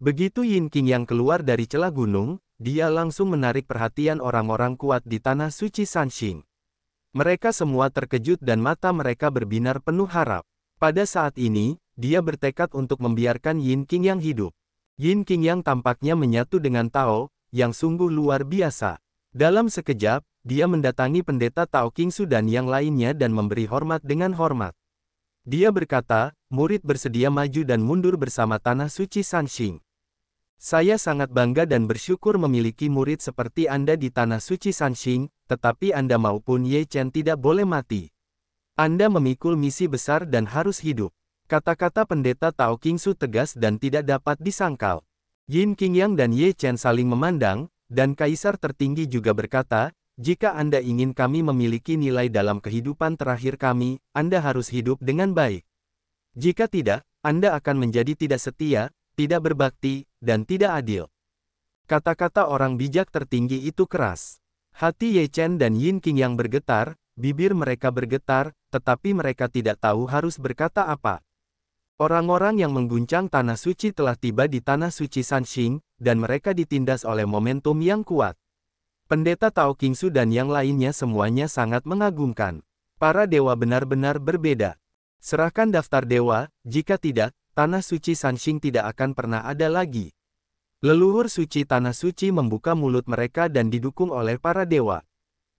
Begitu Yin Qingyang keluar dari celah gunung, dia langsung menarik perhatian orang-orang kuat di tanah suci Sanxing. Mereka semua terkejut dan mata mereka berbinar penuh harap. Pada saat ini, dia bertekad untuk membiarkan Yin Qingyang hidup. Yin Qingyang tampaknya menyatu dengan Tao, yang sungguh luar biasa. Dalam sekejap, dia mendatangi pendeta Tao Qingsu dan yang lainnya dan memberi hormat dengan hormat. Dia berkata, murid bersedia maju dan mundur bersama tanah suci Sanxing. Saya sangat bangga dan bersyukur memiliki murid seperti Anda di tanah suci Sanxing, tetapi Anda maupun Ye Chen tidak boleh mati. Anda memikul misi besar dan harus hidup. Kata-kata pendeta Tao Qingsu tegas dan tidak dapat disangkal. Yin Qingyang dan Ye Chen saling memandang, dan kaisar tertinggi juga berkata, jika Anda ingin kami memiliki nilai dalam kehidupan terakhir kami, Anda harus hidup dengan baik. Jika tidak, Anda akan menjadi tidak setia, tidak berbakti, dan tidak adil. Kata-kata orang bijak tertinggi itu keras. Hati Ye Chen dan Yin Qingyang bergetar, bibir mereka bergetar, tetapi mereka tidak tahu harus berkata apa. Orang-orang yang mengguncang tanah suci telah tiba di tanah suci Sanxing, dan mereka ditindas oleh momentum yang kuat. Pendeta Tao Qingsu dan yang lainnya semuanya sangat mengagumkan. Para dewa benar-benar berbeda. Serahkan daftar dewa, jika tidak, tanah suci Sanxing tidak akan pernah ada lagi. Leluhur suci tanah suci membuka mulut mereka dan didukung oleh para dewa.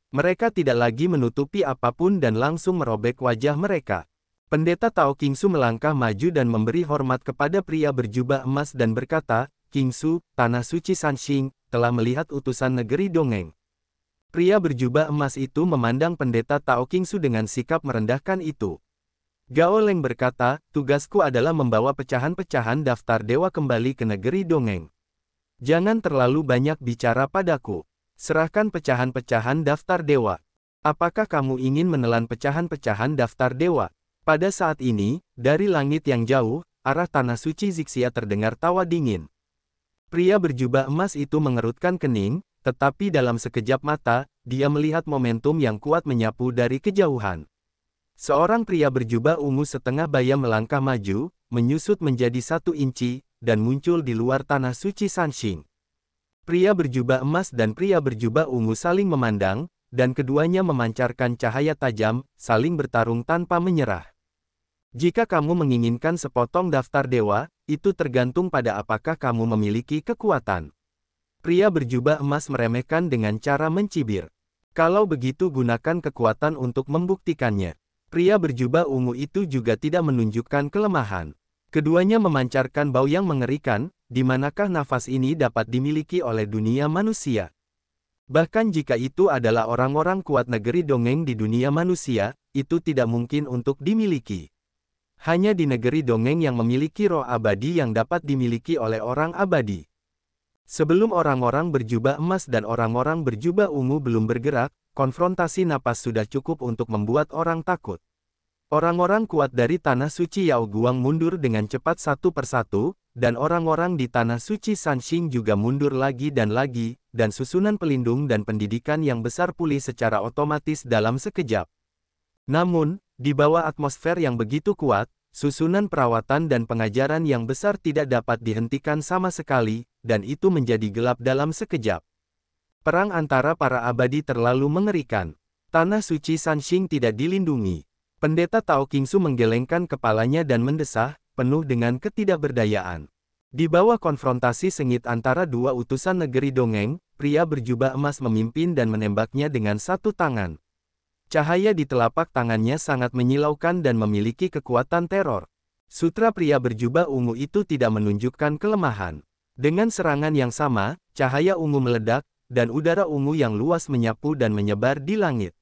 Mereka tidak lagi menutupi apapun dan langsung merobek wajah mereka. Pendeta Tao Qingsu melangkah maju dan memberi hormat kepada pria berjubah emas dan berkata, Qingsu, tanah suci Sanxing, telah melihat utusan negeri dongeng. Pria berjubah emas itu memandang pendeta Tao Qingsu dengan sikap merendahkan itu. Gao Leng berkata, tugasku adalah membawa pecahan-pecahan daftar dewa kembali ke negeri dongeng. Jangan terlalu banyak bicara padaku. Serahkan pecahan-pecahan daftar dewa. Apakah kamu ingin menelan pecahan-pecahan daftar dewa? Pada saat ini, dari langit yang jauh, arah tanah suci Zixia terdengar tawa dingin. Pria berjubah emas itu mengerutkan kening, tetapi dalam sekejap mata, dia melihat momentum yang kuat menyapu dari kejauhan. Seorang pria berjubah ungu setengah baya melangkah maju, menyusut menjadi 1 inci, dan muncul di luar tanah suci Sanxing. Pria berjubah emas dan pria berjubah ungu saling memandang, dan keduanya memancarkan cahaya tajam, saling bertarung tanpa menyerah. Jika kamu menginginkan sepotong daftar dewa, itu tergantung pada apakah kamu memiliki kekuatan. Pria berjubah emas meremehkan dengan cara mencibir. Kalau begitu gunakan kekuatan untuk membuktikannya. Pria berjubah ungu itu juga tidak menunjukkan kelemahan. Keduanya memancarkan bau yang mengerikan, di manakah nafas ini dapat dimiliki oleh dunia manusia. Bahkan jika itu adalah orang-orang kuat negeri dongeng di dunia manusia, itu tidak mungkin untuk dimiliki. Hanya di negeri dongeng yang memiliki roh abadi yang dapat dimiliki oleh orang abadi. Sebelum orang-orang berjubah emas dan orang-orang berjubah ungu belum bergerak, konfrontasi napas sudah cukup untuk membuat orang takut. Orang-orang kuat dari tanah suci Yao Guang mundur dengan cepat satu persatu, dan orang-orang di Tanah Suci Sanxing juga mundur lagi, dan susunan pelindung dan pendidikan yang besar pulih secara otomatis dalam sekejap. Namun, di bawah atmosfer yang begitu kuat, susunan perawatan dan pengajaran yang besar tidak dapat dihentikan sama sekali, dan itu menjadi gelap dalam sekejap. Perang antara para abadi terlalu mengerikan. Tanah Suci Sanxing tidak dilindungi. Pendeta Tao Qingsu menggelengkan kepalanya dan mendesah, penuh dengan ketidakberdayaan. Di bawah konfrontasi sengit antara dua utusan negeri dongeng, pria berjubah emas memimpin dan menembaknya dengan satu tangan. Cahaya di telapak tangannya sangat menyilaukan dan memiliki kekuatan teror. Sutra pria berjubah ungu itu tidak menunjukkan kelemahan. Dengan serangan yang sama, cahaya ungu meledak, dan udara ungu yang luas menyapu dan menyebar di langit.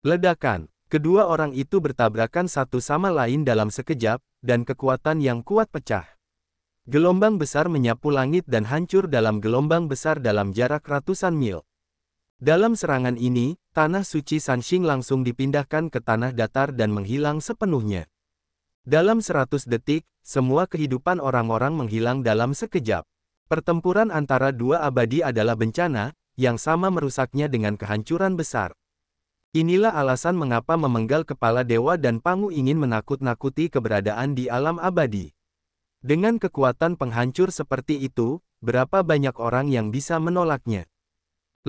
Ledakan. Kedua orang itu bertabrakan satu sama lain dalam sekejap, dan kekuatan yang kuat pecah. Gelombang besar menyapu langit dan hancur dalam gelombang besar dalam jarak ratusan mil. Dalam serangan ini, Tanah Suci Sanxing langsung dipindahkan ke tanah datar dan menghilang sepenuhnya. Dalam 100 detik, semua kehidupan orang-orang menghilang dalam sekejap. Pertempuran antara dua abadi adalah bencana, yang sama merusaknya dengan kehancuran besar. Inilah alasan mengapa memenggal kepala dewa dan Pangu ingin menakut-nakuti keberadaan di alam abadi. Dengan kekuatan penghancur seperti itu, berapa banyak orang yang bisa menolaknya?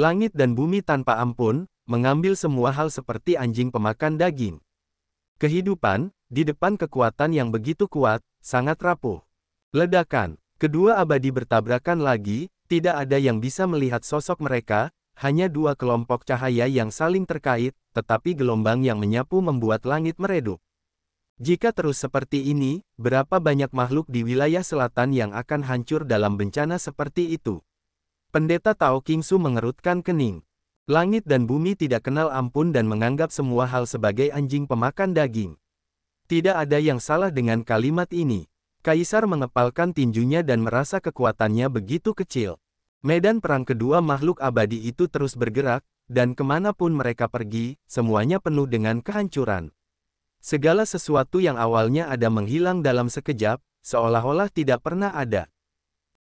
Langit dan bumi tanpa ampun, mengambil semua hal seperti anjing pemakan daging. Kehidupan, di depan kekuatan yang begitu kuat, sangat rapuh. Ledakan, kedua abadi bertabrakan lagi, tidak ada yang bisa melihat sosok mereka, hanya dua kelompok cahaya yang saling terkait, tetapi gelombang yang menyapu membuat langit meredup. Jika terus seperti ini, berapa banyak makhluk di wilayah selatan yang akan hancur dalam bencana seperti itu? Pendeta Tao Qingsu mengerutkan kening. Langit dan bumi tidak kenal ampun dan menganggap semua hal sebagai anjing pemakan daging. Tidak ada yang salah dengan kalimat ini. Kaisar mengepalkan tinjunya dan merasa kekuatannya begitu kecil. Medan perang kedua makhluk abadi itu terus bergerak, dan kemanapun mereka pergi, semuanya penuh dengan kehancuran. Segala sesuatu yang awalnya ada menghilang dalam sekejap, seolah-olah tidak pernah ada.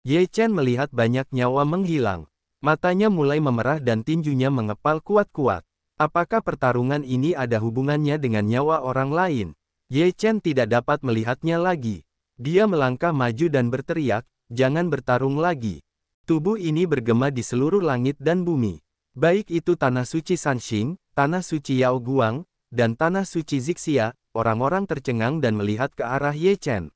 Ye Chen melihat banyak nyawa menghilang. Matanya mulai memerah dan tinjunya mengepal kuat-kuat. Apakah pertarungan ini ada hubungannya dengan nyawa orang lain? Ye Chen tidak dapat melihatnya lagi. Dia melangkah maju dan berteriak, "Jangan bertarung lagi." Tubuh ini bergema di seluruh langit dan bumi. Baik itu Tanah Suci Sanxing, Tanah Suci Yao Guang, dan Tanah Suci Zixia, orang-orang tercengang dan melihat ke arah Ye Chen.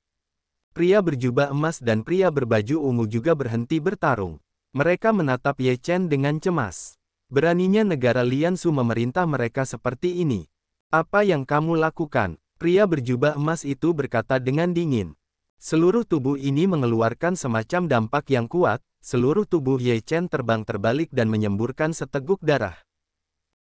Pria berjubah emas dan pria berbaju ungu juga berhenti bertarung. Mereka menatap Ye Chen dengan cemas. Beraninya negara Liansu memerintah mereka seperti ini. "Apa yang kamu lakukan?" Pria berjubah emas itu berkata dengan dingin. Seluruh tubuh ini mengeluarkan semacam dampak yang kuat, seluruh tubuh Ye Chen terbang terbalik dan menyemburkan seteguk darah.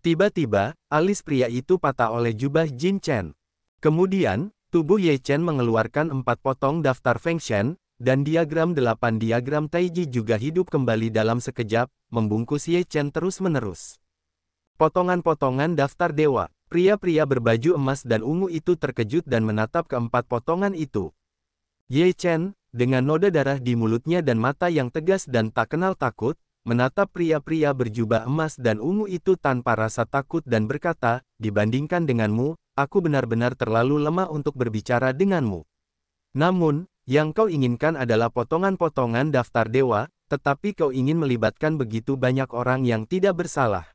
Tiba-tiba, alis pria itu patah oleh jubah Jin Chen. Kemudian, tubuh Ye Chen mengeluarkan 4 potong daftar Feng Shen, dan diagram 8 diagram Taiji juga hidup kembali dalam sekejap, membungkus Ye Chen terus-menerus. Potongan-potongan daftar dewa, pria-pria berbaju emas dan ungu itu terkejut dan menatap keempat potongan itu. Ye Chen, dengan noda darah di mulutnya dan mata yang tegas dan tak kenal takut, menatap pria-pria berjubah emas dan ungu itu tanpa rasa takut dan berkata, "Dibandingkan denganmu, aku benar-benar terlalu lemah untuk berbicara denganmu. Namun, yang kau inginkan adalah potongan-potongan daftar dewa, tetapi kau ingin melibatkan begitu banyak orang yang tidak bersalah.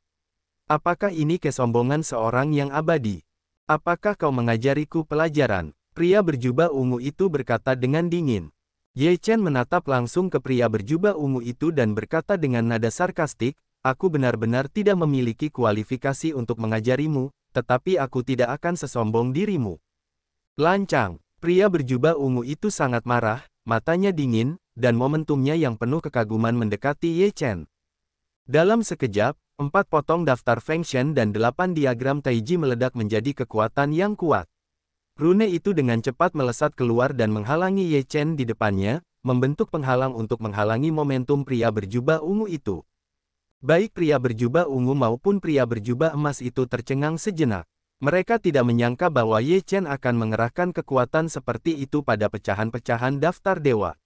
Apakah ini kesombongan seorang yang abadi? Apakah kau mengajariku pelajaran?" Pria berjubah ungu itu berkata dengan dingin. Ye Chen menatap langsung ke pria berjubah ungu itu dan berkata dengan nada sarkastik, "Aku benar-benar tidak memiliki kualifikasi untuk mengajarimu, tetapi aku tidak akan sesombong dirimu." Lancang, pria berjubah ungu itu sangat marah, matanya dingin, dan momentumnya yang penuh kekaguman mendekati Ye Chen. Dalam sekejap, 4 potong daftar Feng Shen dan 8 diagram Taiji meledak menjadi kekuatan yang kuat. Rune itu dengan cepat melesat keluar dan menghalangi Ye Chen di depannya, membentuk penghalang untuk menghalangi momentum pria berjubah ungu itu. Baik pria berjubah ungu maupun pria berjubah emas itu tercengang sejenak. Mereka tidak menyangka bahwa Ye Chen akan mengerahkan kekuatan seperti itu pada pecahan-pecahan daftar dewa.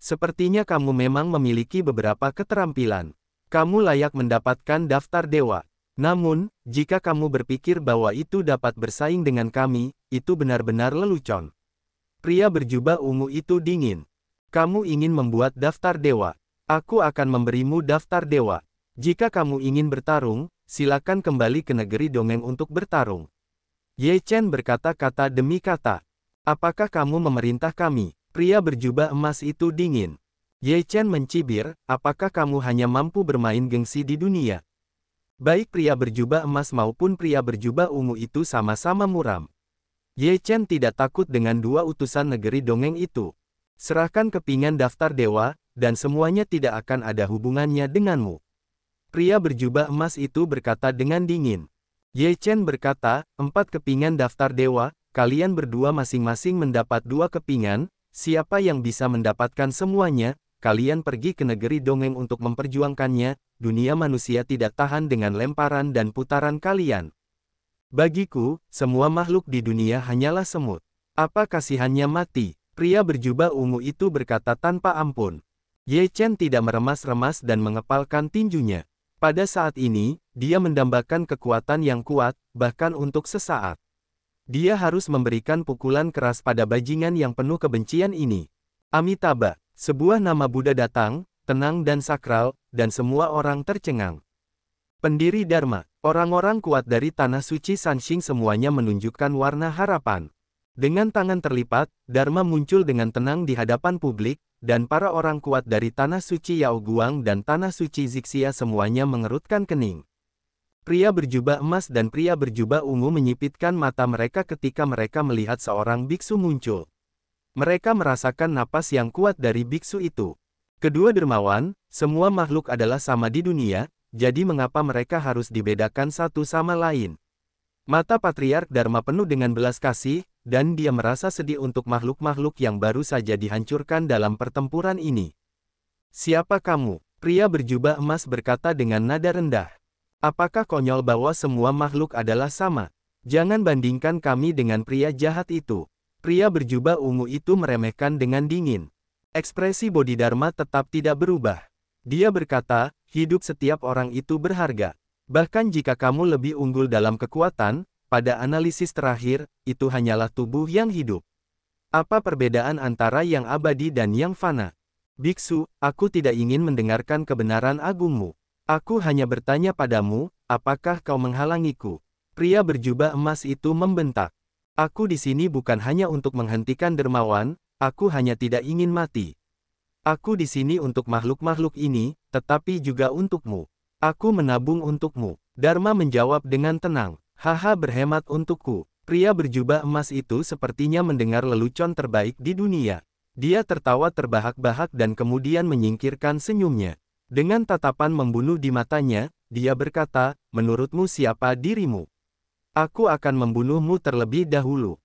Sepertinya kamu memang memiliki beberapa keterampilan. Kamu layak mendapatkan daftar dewa. Namun, jika kamu berpikir bahwa itu dapat bersaing dengan kami, itu benar-benar lelucon. Pria berjubah ungu itu dingin. Kamu ingin membuat daftar dewa. Aku akan memberimu daftar dewa. Jika kamu ingin bertarung, silakan kembali ke negeri dongeng untuk bertarung. Ye Chen berkata kata demi kata. Apakah kamu memerintah kami? Pria berjubah emas itu dingin. Ye Chen mencibir, apakah kamu hanya mampu bermain gengsi di dunia? Baik pria berjubah emas maupun pria berjubah ungu itu sama-sama muram. Ye Chen tidak takut dengan dua utusan negeri dongeng itu. Serahkan kepingan daftar dewa, dan semuanya tidak akan ada hubungannya denganmu. Pria berjubah emas itu berkata dengan dingin. Ye Chen berkata, 4 kepingan daftar dewa, kalian berdua masing-masing mendapat 2 kepingan, siapa yang bisa mendapatkan semuanya, kalian pergi ke negeri dongeng untuk memperjuangkannya, dunia manusia tidak tahan dengan lemparan dan putaran kalian. Bagiku, semua makhluk di dunia hanyalah semut. Apa kasihannya mati? Pria berjubah ungu itu berkata tanpa ampun. Ye Chen tidak meremas-remas dan mengepalkan tinjunya. Pada saat ini, dia mendambakan kekuatan yang kuat, bahkan untuk sesaat. Dia harus memberikan pukulan keras pada bajingan yang penuh kebencian ini. Amitabha, sebuah nama Buddha datang, tenang dan sakral, dan semua orang tercengang. Pendiri Dharma, orang-orang kuat dari Tanah Suci Sanxing semuanya menunjukkan warna harapan. Dengan tangan terlipat, Dharma muncul dengan tenang di hadapan publik, dan para orang kuat dari Tanah Suci Yao Guang dan Tanah Suci Zixia semuanya mengerutkan kening. Pria berjubah emas dan pria berjubah ungu menyipitkan mata mereka ketika mereka melihat seorang biksu muncul. Mereka merasakan napas yang kuat dari biksu itu. Kedua dermawan, semua makhluk adalah sama di dunia, jadi mengapa mereka harus dibedakan satu sama lain? Mata Patriark Dharma penuh dengan belas kasih, dan dia merasa sedih untuk makhluk-makhluk yang baru saja dihancurkan dalam pertempuran ini. Siapa kamu? Pria berjubah emas berkata dengan nada rendah. Apakah konyol bahwa semua makhluk adalah sama? Jangan bandingkan kami dengan pria jahat itu. Pria berjubah ungu itu meremehkan dengan dingin. Ekspresi Bodhidharma tetap tidak berubah. Dia berkata, hidup setiap orang itu berharga. Bahkan jika kamu lebih unggul dalam kekuatan, pada analisis terakhir, itu hanyalah tubuh yang hidup. Apa perbedaan antara yang abadi dan yang fana? Biksu, aku tidak ingin mendengarkan kebenaran agungmu. Aku hanya bertanya padamu, apakah kau menghalangiku? Pria berjubah emas itu membentak. Aku di sini bukan hanya untuk menghentikan dermawan, aku hanya tidak ingin mati. Aku di sini untuk makhluk-makhluk ini, tetapi juga untukmu. Aku menabung untukmu. Dharma menjawab dengan tenang. Haha berhemat untukku. Pria berjubah emas itu sepertinya mendengar lelucon terbaik di dunia. Dia tertawa terbahak-bahak dan kemudian menyingkirkan senyumnya. Dengan tatapan membunuh di matanya, dia berkata, menurutmu siapa dirimu? Aku akan membunuhmu terlebih dahulu.